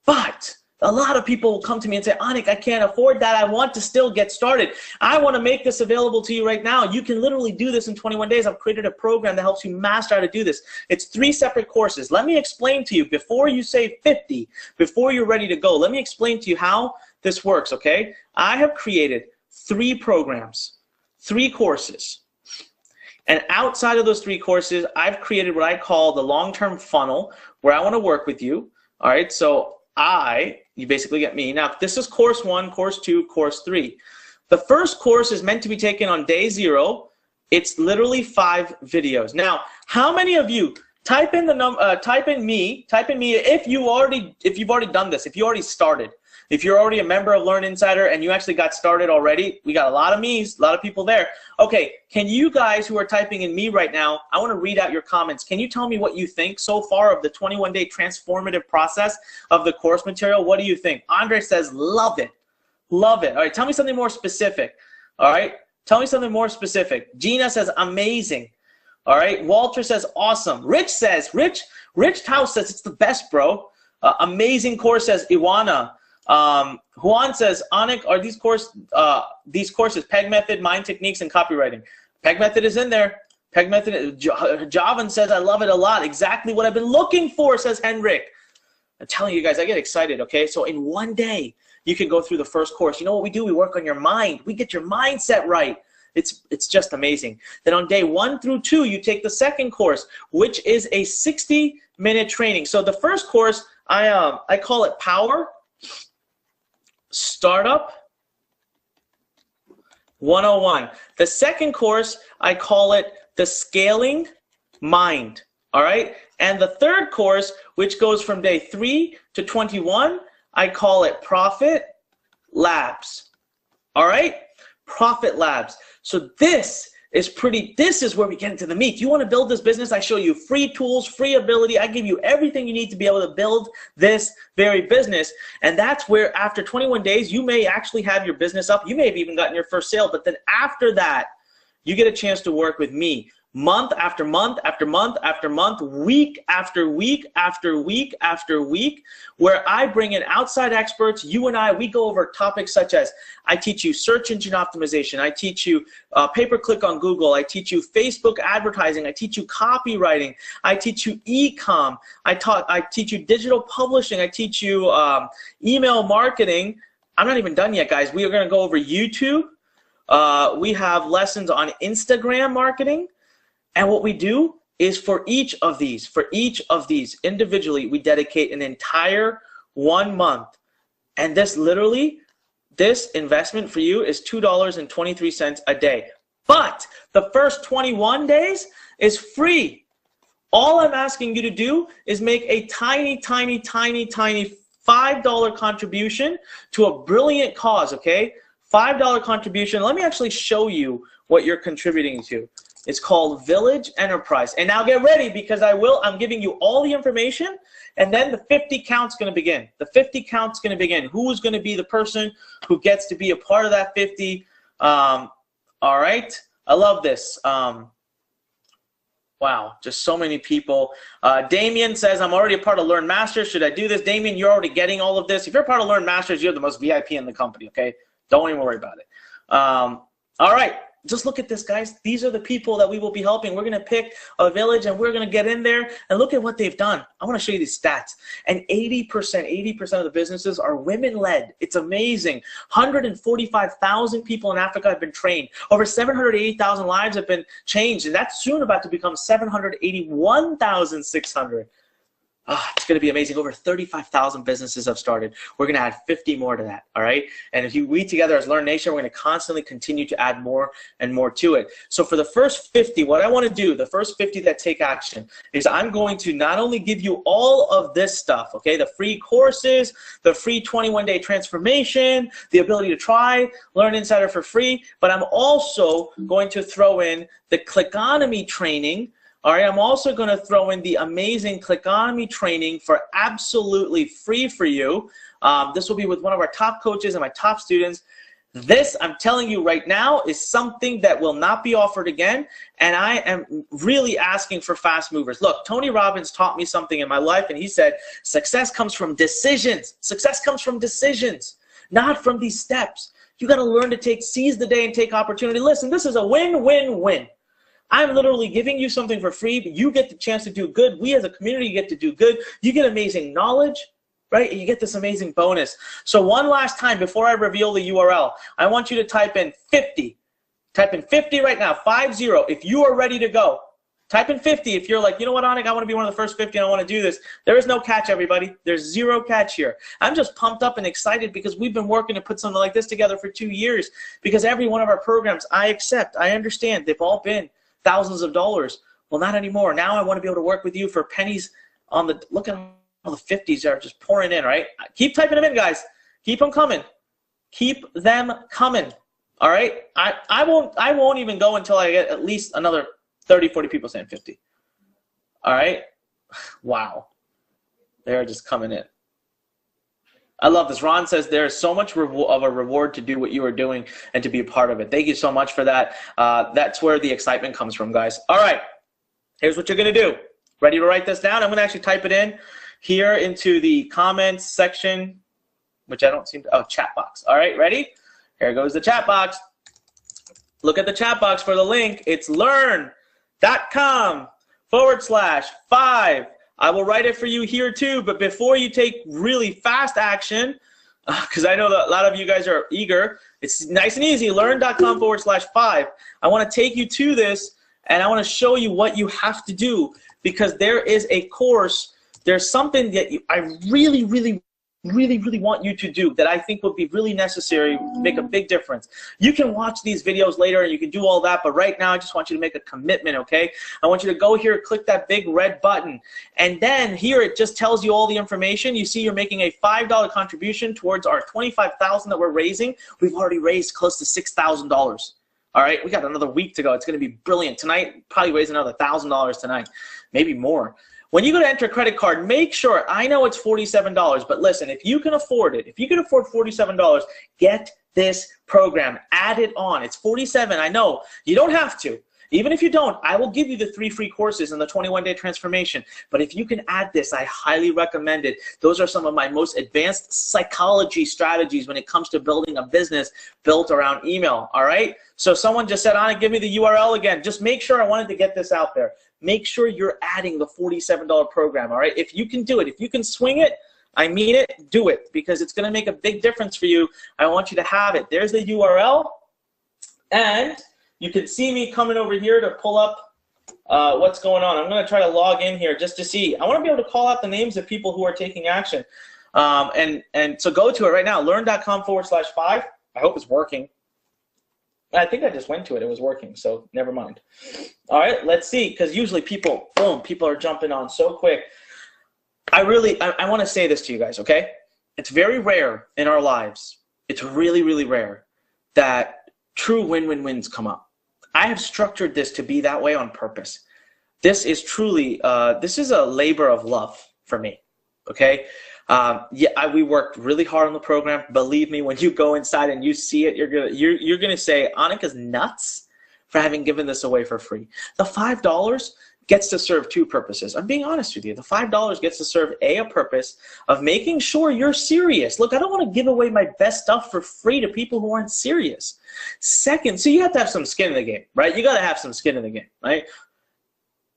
But a lot of people will come to me and say, Anik, I can't afford that. I want to still get started. I want to make this available to you right now. You can literally do this in 21 days. I've created a program that helps you master how to do this. It's 3 separate courses. Let me explain to you before you say 50, before you're ready to go. Let me explain to you how this works, okay? I have created 3 programs, 3 courses. And outside of those 3 courses, I've created what I call the long-term funnel where I want to work with you. All right, so you basically get me. Now, this is course 1, course 2, course 3. The first course is meant to be taken on day 0. It's literally 5 videos. Now, how many of you type in me if you've already done this, if you already started, if you're already a member of Learn Insider and you actually got started already. We got a lot of me's, a lot of people there. Okay, can you guys who are typing in me right now, I want to read out your comments. Can you tell me what you think so far of the 21-day transformative process of the course material? What do you think? Andre says, love it. Love it. All right, tell me something more specific. All right, tell me something more specific. Gina says, amazing. All right, Walter says, awesome. Rich House says, it's the best, bro. Amazing course, says Iwana. Juan says, Anik, are these courses PEG method, mind techniques, and copywriting? PEG method is in there. PEG method. Javan says, I love it a lot. Exactly what I've been looking for, says Henrik. I'm telling you guys, I get excited, okay? So in one day, you can go through the first course. You know what we do? We work on your mind. We get your mindset right. It's just amazing. Then on day 1 through 2, you take the second course, which is a 60-minute training. So the first course, I call it Power Startup 101. The second course, I call it the Scaling Mind. All right? And the third course, which goes from day 3 to 21, I call it Profit Labs. All right? Profit Labs. So this is where we get into the meat. You want to build this business? I show you free tools, free ability. I give you everything you need to be able to build this very business. And that's where after 21 days, you may actually have your business up. You may have even gotten your first sale. But then after that, you get a chance to work with me month after month after month after month, week after week after week after week, where I bring in outside experts. You and we go over topics such as, I teach you search engine optimization, I teach you pay-per-click on Google, I teach you Facebook advertising, I teach you copywriting, I teach you e-com, I teach you digital publishing, I teach you email marketing. I'm not even done yet, guys. We are going to go over YouTube. We have lessons on Instagram marketing. And what we do is for each of these individually, we dedicate an entire 1 month. And this investment for you is $2.23 a day. But the first 21 days is free. All I'm asking you to do is make a tiny, tiny, tiny, tiny $5 contribution to a brilliant cause, okay? $5 contribution. Let me actually show you what you're contributing to. It's called Village Enterprise. And now get ready, because I'm giving you all the information, And then the 50 count's going to begin. The 50 count's going to begin. Who's going to be the person who gets to be a part of that 50? All right. I love this. Wow, just so many people. Damien says, I'm already a part of Learn Masters. Should I do this? Damien, you're already getting all of this. If you're a part of Learn Masters, you're the most VIP in the company, okay? Don't even worry about it. All right, just look at this, guys. These are the people that we will be helping. We're going to pick a village, and we're going to get in there, and look at what they've done. I want to show you these stats. And 80% of the businesses are women-led. It's amazing. 145,000 people in Africa have been trained. Over 780,000 lives have been changed, and that's soon about to become 781,600. It's going to be amazing. Over 35,000 businesses have started. We're going to add 50 more to that, all right? And if we together as Learn Nation, we're going to constantly continue to add more and more to it. So for the first 50, what I want to do, the first 50 that take action, is I'm going to not only give you all of this stuff, okay, the free courses, the free 21-day transformation, the ability to try Learn Insider for free, but I'm also going to throw in the Clickonomy training. All right, I'm also going to throw in the amazing Clickonomy training for absolutely free for you. This will be with one of our top coaches and my top students. This, I'm telling you right now, is something that will not be offered again, and I am really asking for fast movers. Look, Tony Robbins taught me something in my life, and he said, success comes from decisions. Success comes from decisions, not from these steps. You got to learn to seize the day and take opportunity. Listen, this is a win-win-win. I'm literally giving you something for free, but you get the chance to do good. We as a community get to do good. You get amazing knowledge, right? And you get this amazing bonus. So one last time before I reveal the URL, I want you to type in 50. Type in 50 right now, 50, if you are ready to go. Type in 50 if you're like, you know what, Anik, I want to be one of the first 50 and I want to do this. There is no catch, everybody. There's zero catch here. I'm just pumped up and excited because we've been working to put something like this together for 2 years, because every one of our programs, I accept, I understand, they've all been thousands of dollars. Well, not anymore. Now I want to be able to work with you for pennies on the, look at all the 50s are just pouring in, right? Keep typing them in, guys. Keep them coming. Keep them coming. All right? I won't even go until I get at least another 30, 40 people saying 50. All right? Wow. They're just coming in. I love this. Ron says there's so much of a reward to do what you are doing and to be a part of it. Thank you so much for that. That's where the excitement comes from, guys. All right. Here's what you're going to do. Ready to write this down? I'm going to actually type it in here into the comments section, which I don't seem to, oh, chat box. All right, ready? Here goes the chat box. Look at the chat box for the link. It's learn.com/5. I will write it for you here too, but before you take really fast action, because I know that a lot of you guys are eager, it's nice and easy, learn.com/5. I want to take you to this, and I want to show you what you have to do, because there is a course, there's something that I really want you to do that I think would be really necessary, make a big difference. You can watch these videos later and you can do all that, but right now I just want you to make a commitment, okay? I want you to go here, click that big red button, and then here it just tells you all the information. You see you're making a $5 contribution towards our $25,000 that we're raising. We've already raised close to $6,000. All right, we got another week to go. It's going to be brilliant. Tonight, probably raise another $1,000 tonight, maybe more. When you go to enter a credit card, make sure, I know it's $47, but listen, if you can afford it, if you can afford $47, get this program. Add it on. It's $47, I know. You don't have to. Even if you don't, I will give you the 3 free courses and the 21-day transformation. But if you can add this, I highly recommend it. Those are some of my most advanced psychology strategies when it comes to building a business built around email, all right? So someone just said, Anna, give me the URL again. Just make sure, I wanted to get this out there. Make sure you're adding the $47 program, all right? If you can do it, if you can swing it, I mean it, do it, because it's going to make a big difference for you. I want you to have it. There's the URL, and you can see me coming over here to pull up what's going on. I'm going to try to log in here just to see. I want to be able to call out the names of people who are taking action. And so go to it right now, learn.com/5. I hope it's working. I think I just went to it. It was working, so never mind. All right, let's see, because usually people, boom, people are jumping on so quick. I want to say this to you guys, okay? It's very rare in our lives. It's really rare that true win-win-wins come up. I have structured this to be that way on purpose. This is truly, this is a labor of love for me. okay? We worked really hard on the program. Believe me, when you go inside and you see it, you're gonna say, Annika's nuts for having given this away for free. The $5 gets to serve two purposes. I'm being honest with you. The $5 gets to serve a purpose of making sure you're serious. Look, I don't want to give away my best stuff for free to people who aren't serious. Second, so you have to have some skin in the game, right? You got to have some skin in the game, right?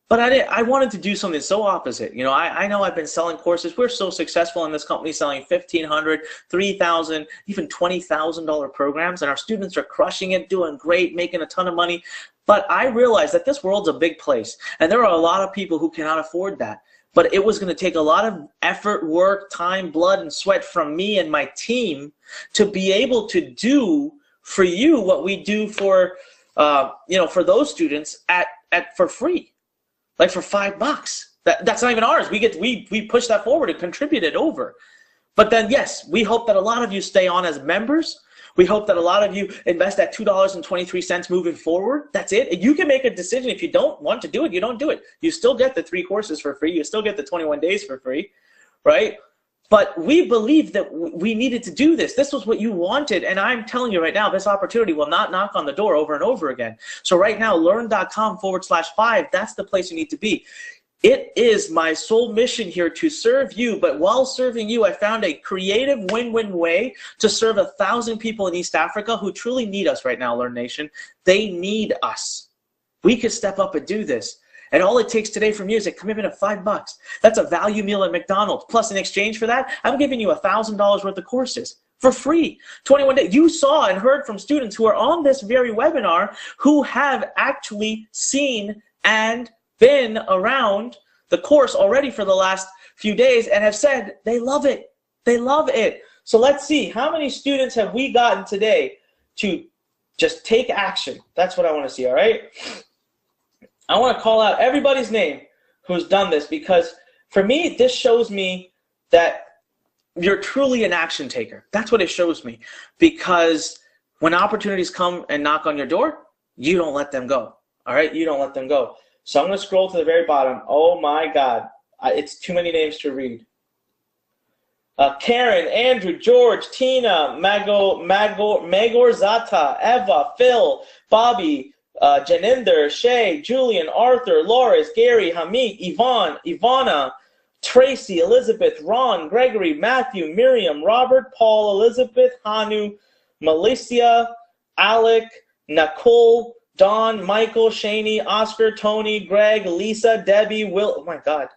But I wanted to do something so opposite. You know, I know I've been selling courses. We're so successful in this company selling $1,500, $3,000, even $20,000 programs, and our students are crushing it, doing great, making a ton of money. But I realized that this world's a big place, and there are a lot of people who cannot afford that. But it was going to take a lot of effort, work, time, blood, and sweat from me and my team to be able to do for you what we do for, you know, for those students for free. Like for $5. That's not even ours. We push that forward and contribute it over. But then, yes, we hope that a lot of you stay on as members. We hope that a lot of you invest at $2.23 moving forward. That's it. You can make a decision. If you don't want to do it, you don't do it. You still get the 3 courses for free. You still get the 21 days for free, right? But we believe that we needed to do this. This was what you wanted. And I'm telling you right now, this opportunity will not knock on the door over and over again. So right now, learn.com/5, that's the place you need to be. It is my sole mission here to serve you. But while serving you, I found a creative win-win way to serve 1,000 people in East Africa who truly need us right now, Learn Nation. They need us. We could step up and do this. And all it takes today from you is a commitment of $5. That's a value meal at McDonald's. Plus, in exchange for that, I'm giving you $1,000 worth of courses for free. 21 days. You saw and heard from students who are on this very webinar who have actually seen and been around the course already for the last few days and have said they love it. They love it. So let's see. How many students have we gotten today to just take action? That's what I want to see, all right? I want to call out everybody's name who's done this, because for me, this shows me that you're truly an action taker. That's what it shows me, because when opportunities come and knock on your door, you don't let them go, all right? You don't let them go. So I'm going to scroll to the very bottom. Oh, my God. It's too many names to read. Karen, Andrew, George, Tina, Magorzata, Eva, Phil, Bobby, Janinder, Shay, Julian, Arthur, Loris, Gary, Hamid, Yvonne, Ivana, Tracy, Elizabeth, Ron, Gregory, Matthew, Miriam, Robert, Paul, Elizabeth, Hanu, Melissa, Alec, Nicole, Don, Michael, Shani, Oscar, Tony, Greg, Lisa, Debbie, Will. Oh my God.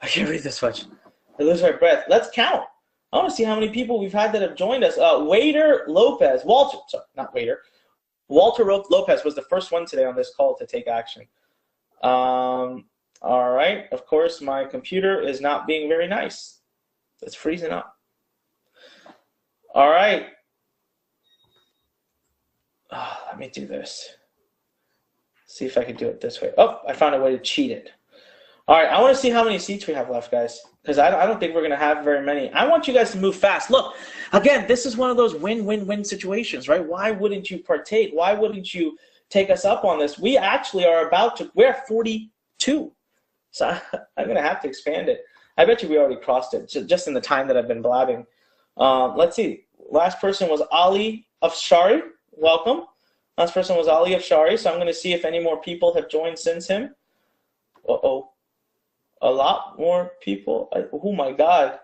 I can't read this much. I lose my breath. Let's count. I want to see how many people we've had that have joined us. Waiter Lopez, Walter, sorry, not Waiter. Walter Lopez was the first one today on this call to take action. All right. Of course, my computer is not being very nice. It's freezing up. All right. Let me do this. See if I can do it this way. Oh, I found a way to cheat it. All right. I want to see how many seats we have left, guys, because I don't think we're going to have very many. I want you guys to move fast. Look, again, this is one of those win-win-win situations, right? Why wouldn't you partake? Why wouldn't you take us up on this? We actually are we're at 42. So I'm going to have to expand it. I bet you we already crossed it just in the time that I've been blabbing. Let's see. Last person was Ali Afshari. Welcome. Last person was Ali Afshari. So I'm going to see if any more people have joined since him. Uh-oh. A lot more people. Oh my God.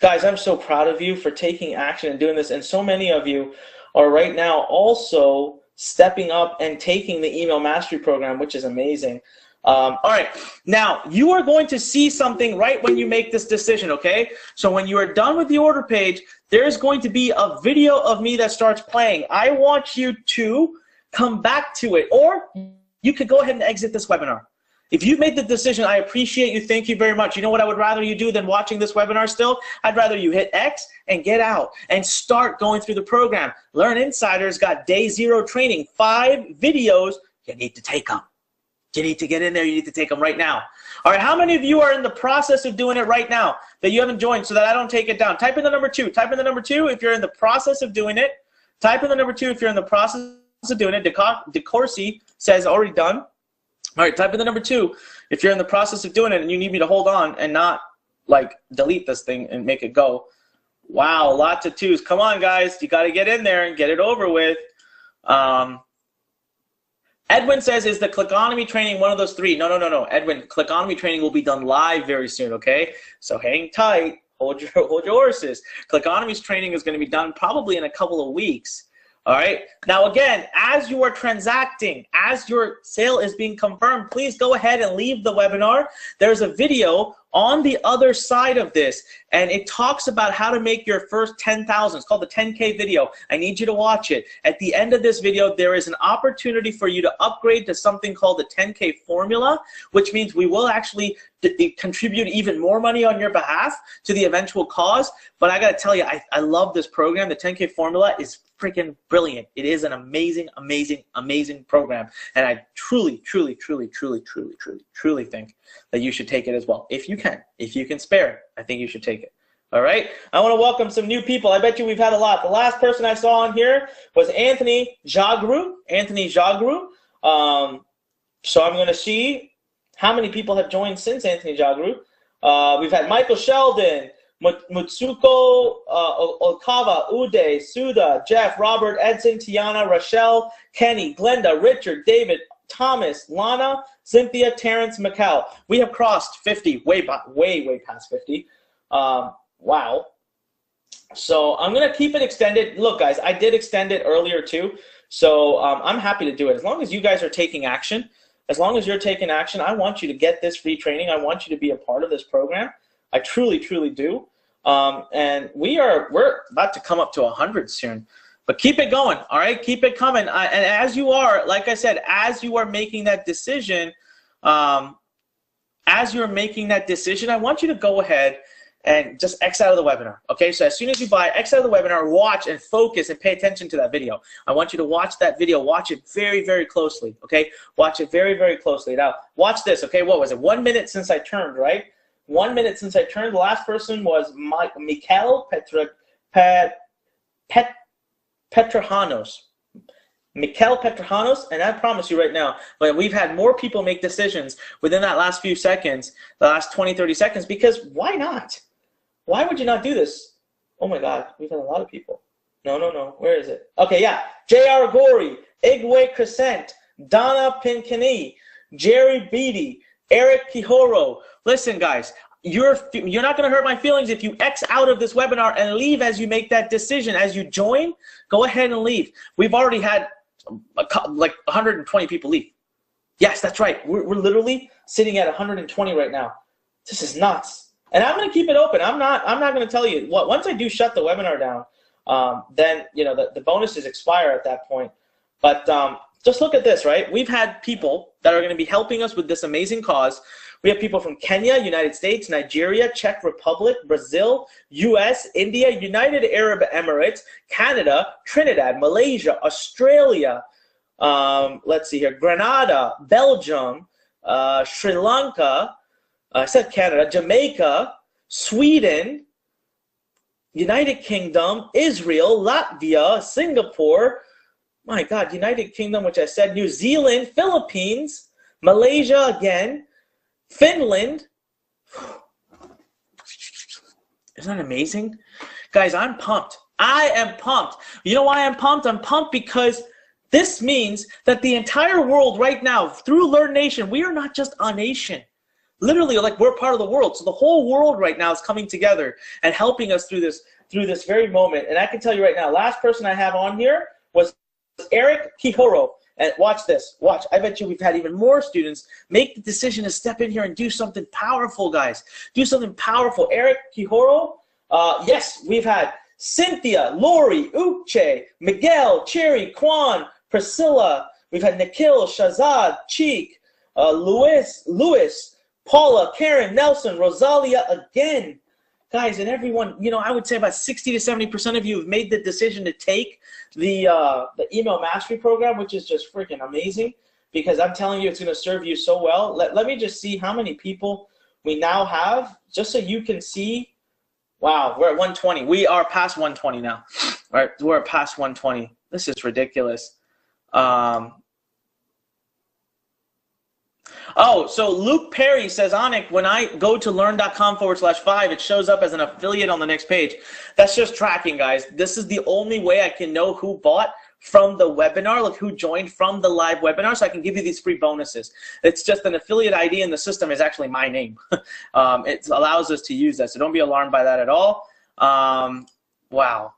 Guys, I'm so proud of you for taking action and doing this. And so many of you are right now also stepping up and taking the email mastery program, which is amazing. All right. Now, you are going to see something right when you make this decision, okay? So when you are done with the order page, there's going to be a video of me that starts playing. I want you to come back to it, or you could go ahead and exit this webinar. If you've made the decision, I appreciate you. Thank you very much. You know what I would rather you do than watching this webinar still? I'd rather you hit X and get out and start going through the program. Learn Insiders got day 0 training, 5 videos. You need to take them. You need to get in there. You need to take them right now. All right, how many of you are in the process of doing it right now that you haven't joined so that I don't take it down? Type in the number 2. Type in the number 2 if you're in the process of doing it. Type in the number 2 if you're in the process of doing it. DeCourcy says already done. All right, type in the number 2 if you're in the process of doing it and you need me to hold on and not like delete this thing and make it go. Wow, lots of 2s. Come on, guys. You got to get in there and get it over with. Edwin says, is the Clickonomy training one of those 3? No. Edwin, Clickonomy training will be done live very soon, okay? So hang tight. Hold your horses. Clickonomy's training is going to be done probably in a couple of weeks. All right. Now, again, as you are transacting, as your sale is being confirmed, please go ahead and leave the webinar. There's a video on the other side of this, and it talks about how to make your first 10,000. It's called the 10K video. I need you to watch it. At the end of this video, there is an opportunity for you to upgrade to something called the 10K formula, which means we will actually contribute even more money on your behalf to the eventual cause. But I got to tell you, I love this program. The 10K formula is freaking brilliant. It is an amazing, amazing, amazing program. And I truly, truly, truly, truly, truly, truly, truly think that you should take it as well. If you can spare it, I think you should take it. All right. I want to welcome some new people. I bet you we've had a lot. The last person I saw on here was Anthony Jagru. So I'm going to see how many people have joined since Anthony Jagru. We've had Michael Sheldon, Mutsuko, Okawa, Uday, Suda, Jeff, Robert, Edson, Tiana, Rochelle, Kenny, Glenda, Richard, David, Thomas, Lana, Cynthia, Terrence, Mikkel. We have crossed 50, way past 50. Wow. So I'm going to keep it extended. Look, guys, I did extend it earlier too. So I'm happy to do it. As long as you guys are taking action, as long as you're taking action, I want you to get this free training. I want you to be a part of this program. I truly, truly do. And we're about to come up to 100 soon. But keep it going, all right? Keep it coming. And as you are, like I said, as you are making that decision, I want you to go ahead and just X out of the webinar, okay? So as soon as you buy, X out of the webinar, watch and focus and pay attention to that video. I want you to watch that video. Watch it very, very closely, okay? Watch it very, very closely. Now, watch this, okay? What was it? 1 minute since I turned, right? 1 minute since I turned. The last person was Mikhail Petrahanos. Mikhail Petrahanos, and I promise you right now, but we've had more people make decisions within that last few seconds, the last 20, 30 seconds, because why not? Why would you not do this? Oh my God, we've had a lot of people. No, where is it? Okay, yeah, J.R. Gori, Igwe Crescent, Donna Pinkini, Jerry Beatty, Eric Kihoro. Listen, guys, you're not going to hurt my feelings if you X out of this webinar and leave as you make that decision. As you join, go ahead and leave. We've already had like 120 people leave. Yes, that's right. We're literally sitting at 120 right now. This is nuts. And I'm going to keep it open. I'm not going to tell you what. Once I do shut the webinar down, then the bonuses expire at that point. But just look at this, right? We've had people that are going to be helping us with this amazing cause. We have people from Kenya, United States, Nigeria, Czech Republic, Brazil, US, India, United Arab Emirates, Canada, Trinidad, Malaysia, Australia, let's see here, Grenada, Belgium, Sri Lanka, I said Canada, Jamaica, Sweden, United Kingdom, Israel, Latvia, Singapore, my God, United Kingdom, which I said, New Zealand, Philippines, Malaysia again, Finland. Isn't that amazing? Guys, I'm pumped. I am pumped. You know why I'm pumped? I'm pumped because this means that the entire world right now, through Learn Nation, we are not just a nation. Literally, like, we're part of the world. So the whole world right now is coming together and helping us through this very moment. And I can tell you right now, last person I have on here was Eric Kihoro. And watch this. Watch. I bet you we've had even more students make the decision to step in here and do something powerful, guys. Do something powerful. Eric Kihoro. Yes, we've had Cynthia, Lori, Uche, Miguel, Cherry, Kwan, Priscilla. We've had Nikhil, Shazad, Cheek, Louis, Paula, Karen, Nelson, Rosalia again. Guys, and everyone, I would say about 60 to 70% of you have made the decision to take the email mastery program, which is just freaking amazing, because I'm telling you, it's going to serve you so well. Let me just see how many people we now have, just so you can see. Wow, we're at 120. We are past 120 now. All right, we're past 120. This is ridiculous. Oh, so Luke Perry says, Anik, when I go to learn.com/5, it shows up as an affiliate on the next page. That's just tracking, guys. This is the only way I can know who bought from the webinar, like who joined from the live webinar, so I can give you these free bonuses. It's just an affiliate ID in the system is actually my name. It allows us to use that, so don't be alarmed by that at all. Wow.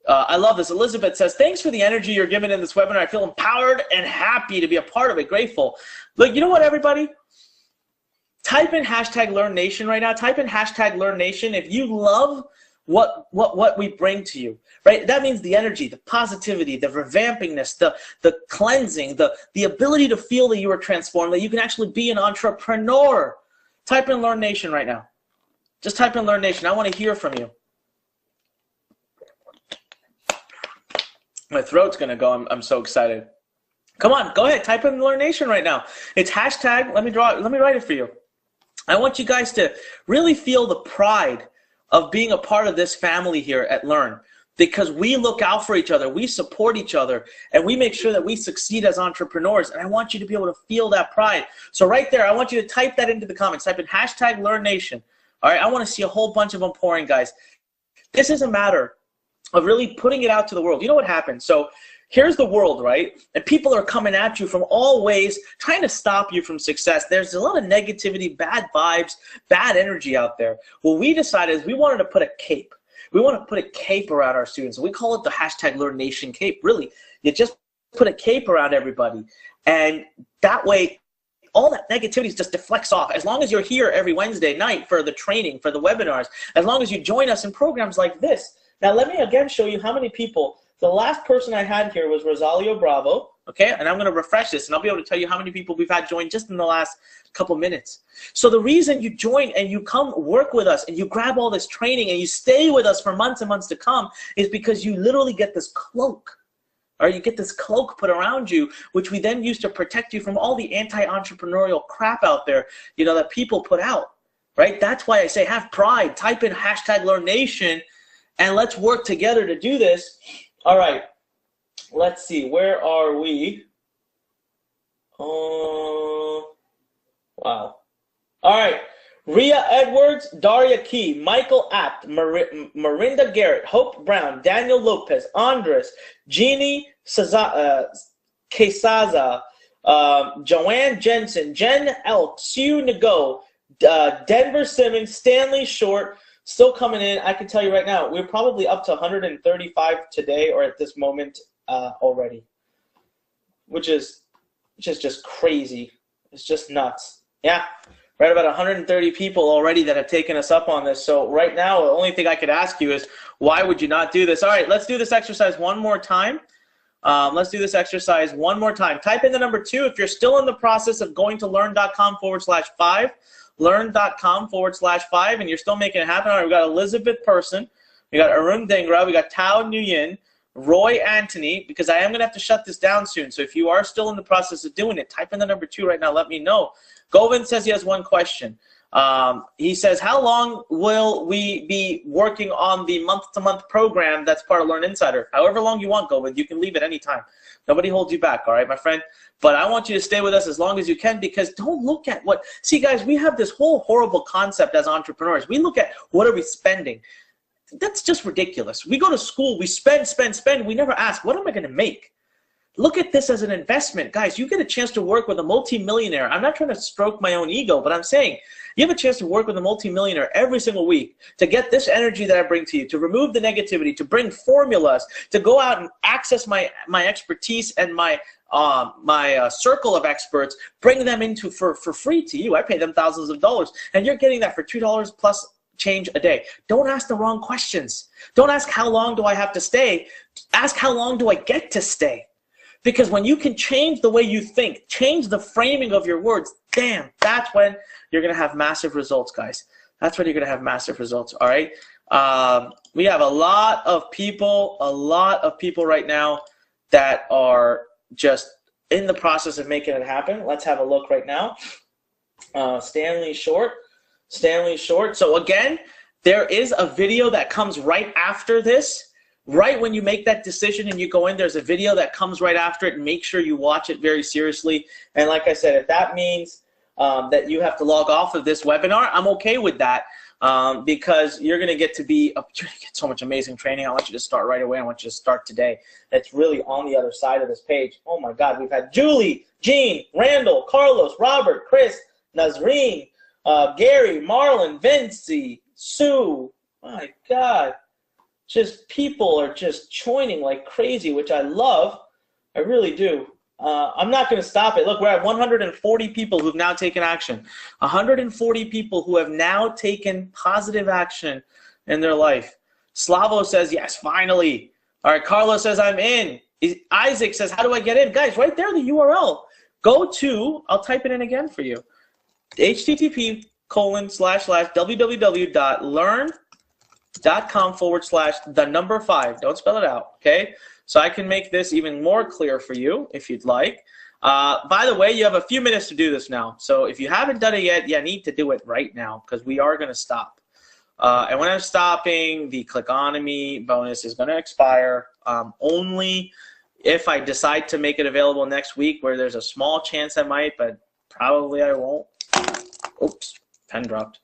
I love this. Elizabeth says, thanks for the energy you're giving in this webinar. I feel empowered and happy to be a part of it, grateful. Look, you know what, everybody? Type in #LearnNation right now. Type in #LearnNation if you love what we bring to you, right? That means the energy, the positivity, the revampingness, the cleansing, the ability to feel that you are transformed, that you can actually be an entrepreneur. Type in Learn Nation right now. Just type in Learn Nation. I want to hear from you. My throat's going to go. I'm so excited. Come on, go ahead. Type in Learn Nation right now. It's hashtag, let me write it for you. I want you guys to really feel the pride of being a part of this family here at Learn, because we look out for each other, we support each other, and we make sure that we succeed as entrepreneurs. And I want you to be able to feel that pride. So right there, I want you to type that into the comments. Type in #LearnNation. All right, I want to see a whole bunch of them pouring, guys. This is a matter of really putting it out to the world. You know what happens? So here's the world, right? And people are coming at you from all ways, trying to stop you from success. There's a lot of negativity, bad vibes, bad energy out there. What we decided is we wanted to put a cape. We want to put a cape around our students. We call it the #LearnNation cape. Really, you just put a cape around everybody. And that way, all that negativity just deflects off. As long as you're here every Wednesday night for the training, for the webinars, as long as you join us in programs like this. Now, let me again show you how many people. The last person I had here was Rosalio Bravo, okay? And I'm going to refresh this, and I'll be able to tell you how many people we've had join just in the last couple minutes. So the reason you join and you come work with us and you grab all this training and you stay with us for months and months to come is because you literally get this cloak, or you get this cloak put around you, which we then use to protect you from all the anti-entrepreneurial crap out there, you know, that people put out, right? That's why I say have pride. Type in #LearnNation, and let's work together to do this. All right, let's see, where are we? Wow. All right, Ria Edwards, Daria Key, Michael Apt, Marinda Garrett, Hope Brown, Daniel Lopez, Andres, Jeannie Quesaza, Joanne Jensen, Jen Elk, Sue Nago, Denver Simmons, Stanley Short, still coming in. I can tell you right now, we're probably up to 135 today or at this moment already, which is just crazy. It's just nuts. Yeah, right about 130 people already that have taken us up on this. So right now, the only thing I could ask you is, why would you not do this? All right, let's do this exercise one more time. Let's do this exercise one more time. Type in the number 2 if you're still in the process of going to learn.com/5. learn.com/5, and you're still making it happen. All right, we got Elizabeth Person, we got Arun Dengra, we got Tao Nguyen, Roy Anthony, because I am going to have to shut this down soon. So if you are still in the process of doing it, type in the number 2 right now. Let me know. Govind says he has one question. He says, how long will we be working on the month-to-month program that's part of Learn Insider? However long you want, Govind. You can leave at any time. Nobody holds you back, all right, my friend? But I want you to stay with us as long as you can, because don't look at what – see, guys, we have this whole horrible concept as entrepreneurs. We look at what are we spending. That's just ridiculous. We go to school, we spend. We never ask, what am I going to make? Look at this as an investment. Guys, you get a chance to work with a multimillionaire. I'm not trying to stroke my own ego, but I'm saying you have a chance to work with a multimillionaire every single week to get this energy that I bring to you, to remove the negativity, to bring formulas, to go out and access my expertise and my circle of experts, bring them into for free to you. I pay them thousands of dollars, and you're getting that for $2 plus change a day. Don't ask the wrong questions. Don't ask how long do I have to stay. Ask how long do I get to stay. Because when you can change the way you think, change the framing of your words, damn, that's when you're going to have massive results, guys. That's when you're going to have massive results, all right? We have a lot of people right now that are just in the process of making it happen. Let's have a look right now. Stanley Short. So again, there is a video that comes right after this right when you make that decision and you go in, there's a video that comes right after it. Make sure you watch it very seriously. And like I said, if that means that you have to log off of this webinar, I'm okay with that, because you're going to get so much amazing training. I want you to start right away. I want you to start today. It's really on the other side of this page. Oh my God, we've had Julie, Jean, Randall, Carlos, Robert, Chris, Nazreen, Gary, Marlon, Vinci, Sue. My God. Just people are just joining like crazy, which I love. I really do. I'm not going to stop it. Look, we're at 140 people who've now taken action. 140 people who have now taken positive action in their life. Slavo says, yes, finally. All right, Carlos says, I'm in. Isaac says, how do I get in? Guys, right there, the URL. Go to, I'll type it in again for you, http://www.learn.com/5. Don't spell it out, okay? So I can make this even more clear for you if you'd like. By the way, you have a few minutes to do this now. So if you haven't done it yet, you need to do it right now because we are going to stop. And when I'm stopping, the Clickonomy bonus is going to expire only if I decide to make it available next week, where there's a small chance I might, but probably I won't. Oops, pen dropped.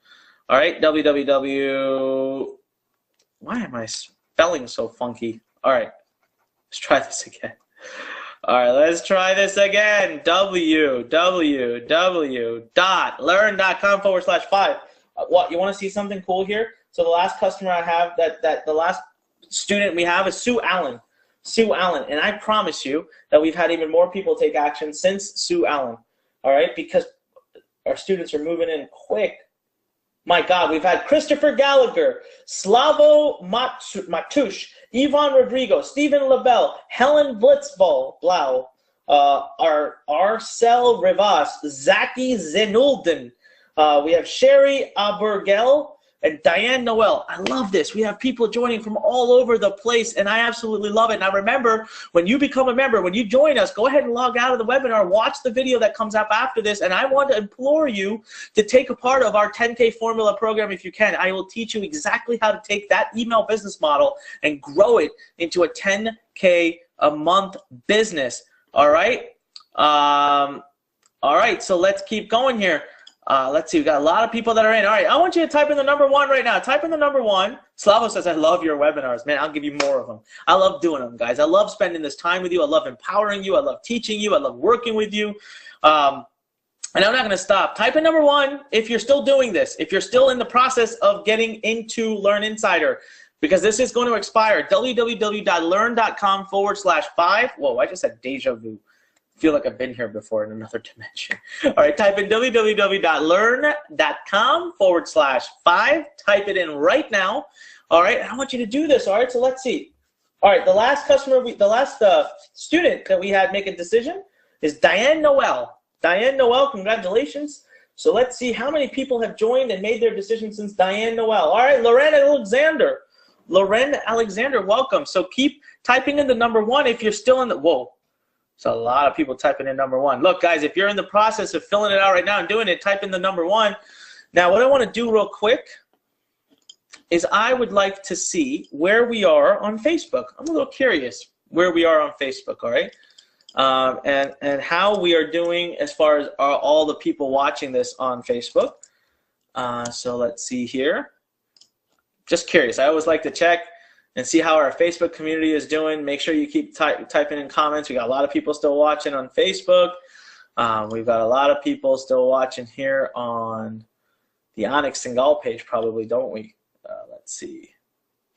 All right, www. Why am I spelling so funky? All right, let's try this again. All right, let's try this again. www.learn.com/5. What, you want to see something cool here? So the last customer I have, the last student we have is Sue Allen. Sue Allen, and I promise you that we've had even more people take action since Sue Allen. All right, because our students are moving in quick. My God, we've had Christopher Gallagher, Slavo Matush, Ivan Rodrigo, Stephen LaBelle, Helen Blitzblau, Arcel Rivas, Zaki Zenulden. We have Sherry Abergel and Diane Noel. I love this. We have people joining from all over the place, and I absolutely love it. Now remember, when you become a member, when you join us, go ahead and log out of the webinar, watch the video that comes up after this, and I want to implore you to take a part of our 10K formula program if you can. I will teach you exactly how to take that email business model and grow it into a 10K a month business. All right? All right, so let's keep going here. Let's see, we got a lot of people that are in. All right, I want you to type in the number 1 right now. Type in the number 1. Slavo says, I love your webinars. Man, I'll give you more of them. I love doing them, guys. I love spending this time with you. I love empowering you. I love teaching you. I love working with you. And I'm not going to stop. Type in number 1 if you're still doing this, if you're still in the process of getting into Learn Insider, because this is going to expire. www.learn.com/5. Whoa, I just had deja vu. Feel like I've been here before in another dimension. All right, type in www.learn.com/5. Type it in right now. All right, I want you to do this. All right, so let's see. All right, the last customer, the last student that we had make a decision is Diane Noel. Diane Noel, congratulations. So let's see how many people have joined and made their decision since Diane Noel. All right, Loren Alexander. Loren Alexander, welcome. So keep typing in the number 1 if you're still in the, whoa. So a lot of people typing in number 1. Look, guys, if you're in the process of filling it out right now and doing it, type in the number 1. Now, what I want to do real quick is I would like to see where we are on Facebook. I'm a little curious where we are on Facebook, all right? And how we are doing as far as all the people watching this on Facebook. So let's see here. Just curious. I always like to check and see how our Facebook community is doing. Make sure you keep typing in comments. We got a lot of people still watching on Facebook. We've got a lot of people still watching here on the Onyx Singal page probably, don't we? Let's see.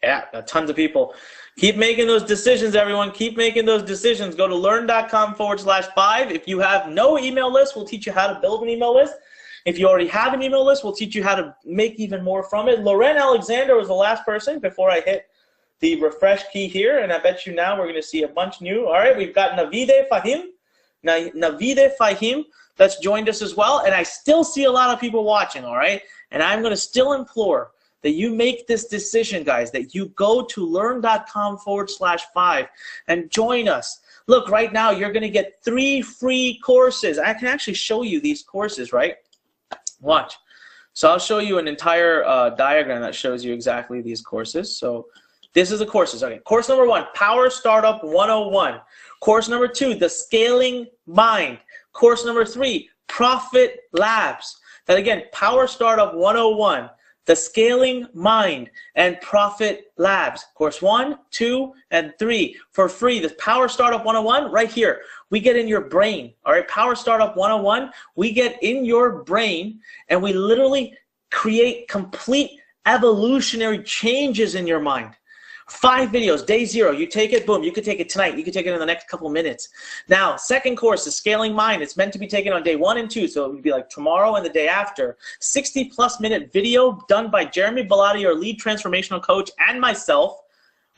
Yeah, got tons of people. Keep making those decisions, everyone. Keep making those decisions. Go to learn.com/5. If you have no email list, we'll teach you how to build an email list. If you already have an email list, we'll teach you how to make even more from it. Loren Alexander was the last person before I hit the refresh key here, and I bet you now we're going to see a bunch new. All right, we've got Navide Fahim. Navide Fahim that's joined us as well, and I still see a lot of people watching, all right? And I'm going to still implore that you make this decision, guys, that you go to learn.com/5 and join us. Look, right now you're going to get 3 free courses. I can actually show you these courses, right? Watch. So I'll show you an entire diagram that shows you exactly these courses. So This is the courses. Okay, course number 1, Power Startup 101. Course number 2, The Scaling Mind. Course number 3, Profit Labs. That again, Power Startup 101, The Scaling Mind, and Profit Labs. Course 1, 2, and 3 for free. This Power Startup 101 right here. We get in your brain. All right, Power Startup 101, we get in your brain and we literally create complete evolutionary changes in your mind. 5 videos, day 0, you take it, boom, you could take it tonight, you could take it in the next couple minutes. Now, second course, The Scaling Mind, it's meant to be taken on day 1 and 2, so it would be like tomorrow and the day after. 60+ minute video done by Jeremy Bellotti, our lead transformational coach, and myself,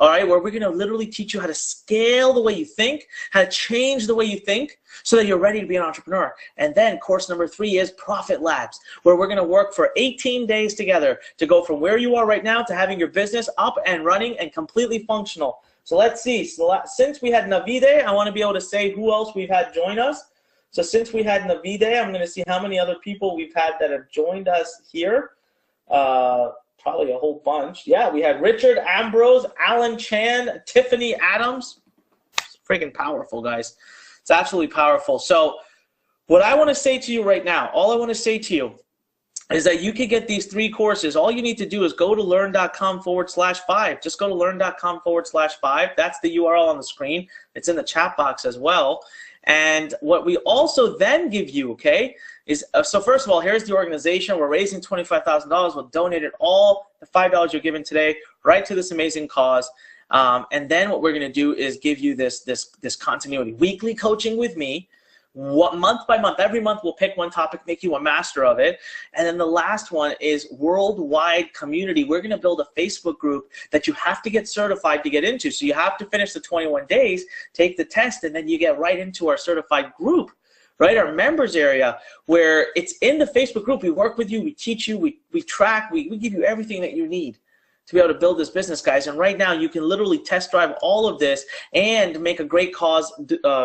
all right, where we're gonna literally teach you how to scale the way you think, how to change the way you think, so that you're ready to be an entrepreneur. And then course number 3 is Profit Labs, where we're gonna work for 18 days together to go from where you are right now to having your business up and running and completely functional. So let's see, so since we had Navide, I wanna be able to say who else we've had join us. So since we had Navide, I'm gonna see how many other people we've had that have joined us here. Probably a whole bunch. Yeah, we had Richard Ambrose, Alan Chan, Tiffany Adams. It's freaking powerful, guys. It's absolutely powerful. So what I want to say to you right now, all I want to say to you is that you can get these 3 courses. All you need to do is go to learn.com/5. Just go to learn.com/5. That's the URL on the screen. It's in the chat box as well. And what we also then give you, okay, is, so first of all, here's the organization. We're raising $25,000. We'll donate it all, the $5 you're given today, right to this amazing cause. And then what we're going to do is give you this continuity. Weekly coaching with me. Month by month, every month we'll pick one topic, make you a master of it. And then the last one is worldwide community. We're going to build a Facebook group that you have to get certified to get into. So you have to finish the 21 days, take the test, and then you get right into our certified group, right? Our members area, where it's in the Facebook group. We work with you, we teach you, we track, we give you everything that you need to be able to build this business, guys. And right now you can literally test drive all of this and make a great cause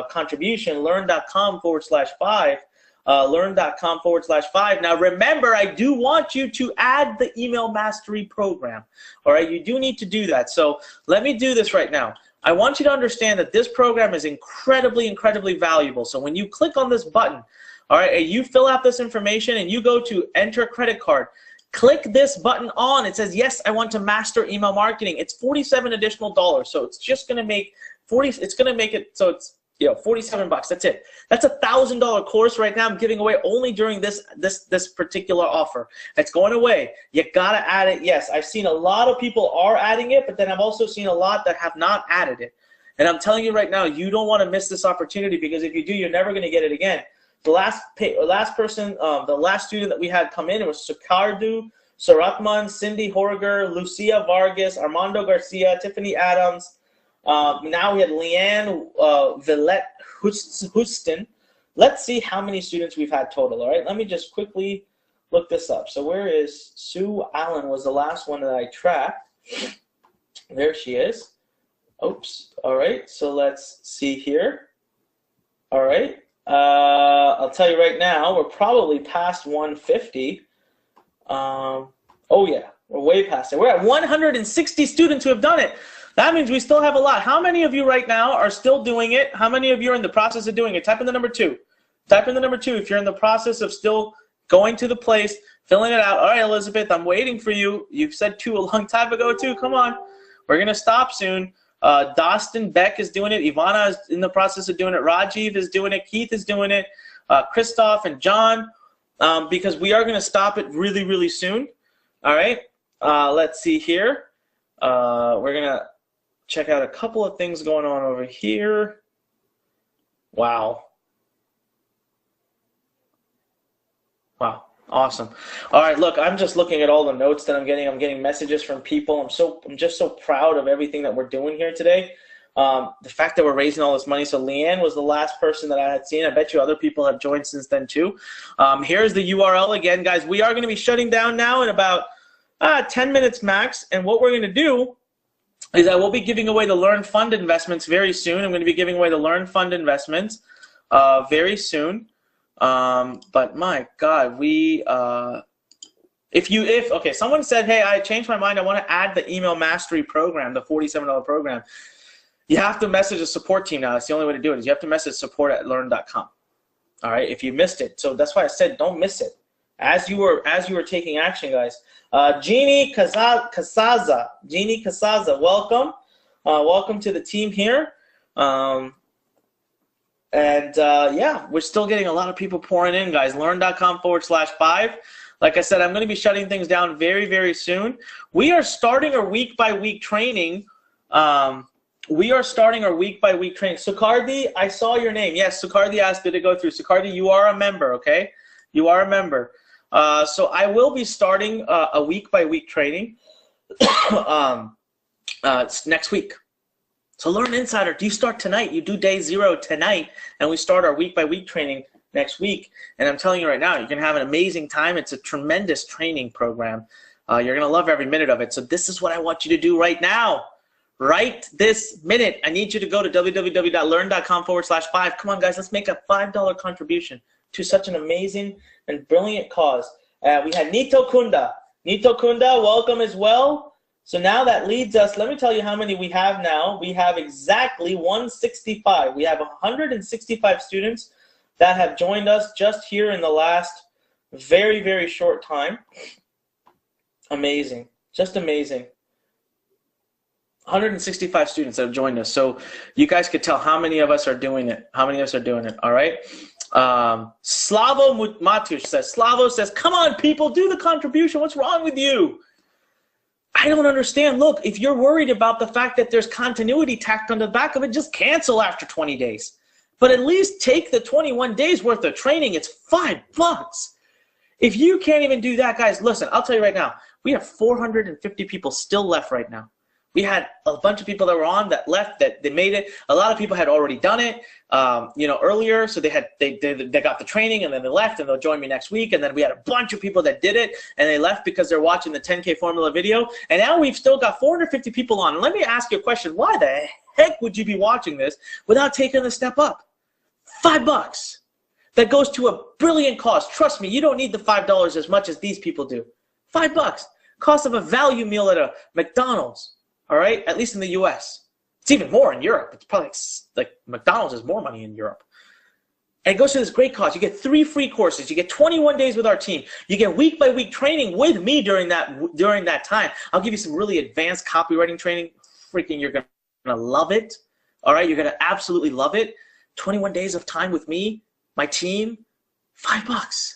contribution. Learn.com/5. Learn.com/5. Now remember, I do want you to add the email mastery program. All right, you do need to do that. So let me do this right now. I want you to understand that this program is incredibly, incredibly valuable. So when you click on this button, all right, and you fill out this information and you go to enter credit card, click this button on. It says, yes, I want to master email marketing. It's $47 additional. So it's just going to make it's going to make it so it's, you know, $47. That's it. That's a $1,000 course right now. I'm giving away only during this particular offer. It's going away. You got to add it. Yes, I've seen a lot of people are adding it, but then I've also seen a lot that have not added it. And I'm telling you right now, you don't want to miss this opportunity, because if you do, you're never going to get it again. The last person, the last student that we had come in, it was Sukardu Saratman, Cindy Horger, Lucia Vargas, Armando Garcia, Tiffany Adams. Now we had Leanne Villette Houston. Let's see how many students we've had total. All right, let me just quickly look this up. So where is Sue Allen? Was the last one that I tracked. There she is. Oops. All right, so let's see here. All right. I'll tell you right now, we're probably past 150. Oh yeah, we're way past it. We're at 160 students who have done it. That means we still have a lot. How many of you right now are still doing it? How many of you are in the process of doing it? Type in the number 2. Type in the number 2 if you're in the process of still going to the place, filling it out. All right, Elizabeth, I'm waiting for you. You've said 2 a long time ago too. Come on. We're going to stop soon. Dostin Beck is doing it. Ivana is in the process of doing it. Rajiv is doing it. Keith is doing it. Christoph and John, because we are going to stop it really, really soon. All right. Let's see here. We're going to check out a couple of things going on over here. Wow. Wow. Awesome. All right, look, I'm just looking at all the notes that I'm getting. I'm getting messages from people. I'm just so proud of everything that we're doing here today. The fact that we're raising all this money. So Leanne was the last person that I had seen. I bet you other people have joined since then too. Here's the URL again, guys. We are going to be shutting down now in about 10 minutes max. And what we're going to do is I will be giving away the Learn Fund investments very soon. I'm going to be giving away the Learn Fund investments very soon. But my God, Okay, someone said, hey, I changed my mind. I want to add the email mastery program, the $47 program. You have to message a support team now. That's the only way to do it. Is you have to message support@lurn.com. All right, if you missed it. So that's why I said don't miss it. As you were taking action, guys. Jeannie Casaza, welcome. Welcome to the team here. Yeah, we're still getting a lot of people pouring in, guys. Lurn.com/5. Like I said, I'm going to be shutting things down very, very soon. We are starting our week-by-week training. Sukardi, I saw your name. Yes, Sukardi asked, did it go through? Sukardi, you are a member, okay? You are a member. So I will be starting a week-by-week training next week. So Learn Insider, do you start tonight? You do day 0 tonight, and we start our week-by-week training next week. And I'm telling you right now, you're going to have an amazing time. It's a tremendous training program. You're going to love every minute of it. So this is what I want you to do right now. Right this minute, I need you to go to www.lurn.com/5. Come on, guys, let's make a $5 contribution to such an amazing and brilliant cause. We had Nito Kunda. Nito Kunda, welcome as well. So now that leads us, let me tell you how many we have now. We have exactly 165. We have 165 students that have joined us just here in the last very, very short time. Amazing. Just amazing. 165 students that have joined us. So you guys could tell how many of us are doing it. How many of us are doing it, all right? Slavo Matush says, Slavo says, come on, people, do the contribution. What's wrong with you? I don't understand. Look, if you're worried about the fact that there's continuity tacked on the back of it, just cancel after 20 days. But at least take the 21 days worth of training. It's $5. If you can't even do that, guys, listen, I'll tell you right now, we have 450 people still left right now. We had a bunch of people that were on that left, that they made it. A lot of people had already done it, earlier. So they got the training and then they left, and they'll join me next week. And then we had a bunch of people that did it and they left because they're watching the 10K formula video. And now we've still got 450 people on. And let me ask you a question. Why the heck would you be watching this without taking the step up? $5. That goes to a brilliant cause. Trust me, you don't need the $5 as much as these people do. $5. Cost of a value meal at a McDonald's. All right, at least in the U.S. It's even more in Europe. It's probably like McDonald's has more money in Europe. And it goes to this great cause. You get 3 free courses. You get 21 days with our team. You get week-by-week training with me during that time. I'll give you some really advanced copywriting training. Freaking, you're going to love it. All right, you're going to absolutely love it. 21 days of time with me, my team, $5.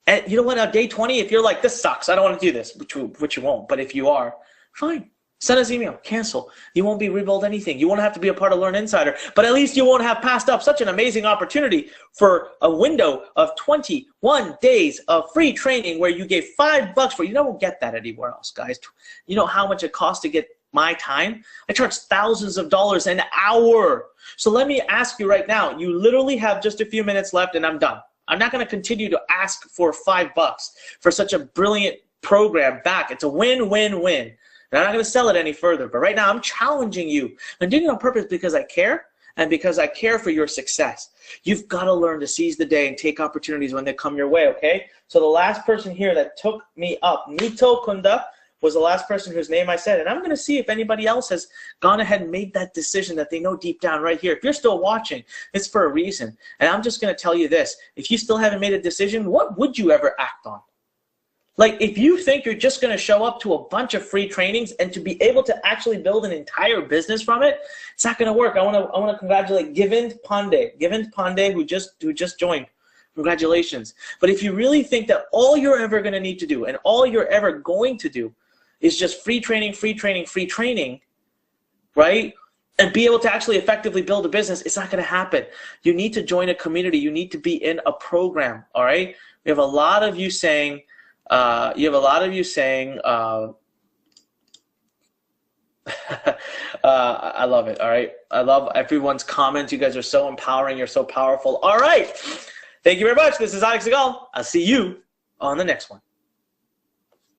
And you know what, on day 20, if you're like, this sucks, I don't want to do this, which you won't, but if you are, fine. Send us email, cancel. You won't be rebilled anything. You won't have to be a part of Learn Insider, but at least you won't have passed up such an amazing opportunity for a window of 21 days of free training where you gave $5 for. You don't get that anywhere else, guys. You know how much it costs to get my time? I charge thousands of dollars an hour. So let me ask you right now, you literally have just a few minutes left and I'm done. I'm not going to continue to ask for $5 for such a brilliant program back. It's a win-win-win. And I'm not going to sell it any further. But right now, I'm challenging you. I'm doing it on purpose because I care and because I care for your success. You've got to learn to seize the day and take opportunities when they come your way, okay? So the last person here that took me up, Nito Kunda, was the last person whose name I said. And I'm going to see if anybody else has gone ahead and made that decision that they know deep down right here. If you're still watching, it's for a reason. And I'm just going to tell you this. If you still haven't made a decision, what would you ever act on? Like, if you think you're just going to show up to a bunch of free trainings and to be able to actually build an entire business from it, it's not going to work. I want to congratulate Givind Pandey, who just joined. Congratulations. But if you really think that all you're ever going to need to do and all you're ever going to do is just free training, right? And be able to actually effectively build a business, it's not going to happen. You need to join a community. You need to be in a program, all right? We have a lot of you saying, I love it, all right? I love everyone's comments. You guys are so empowering. You're so powerful. All right. Thank you very much. This is Alex Segal. I'll see you on the next one.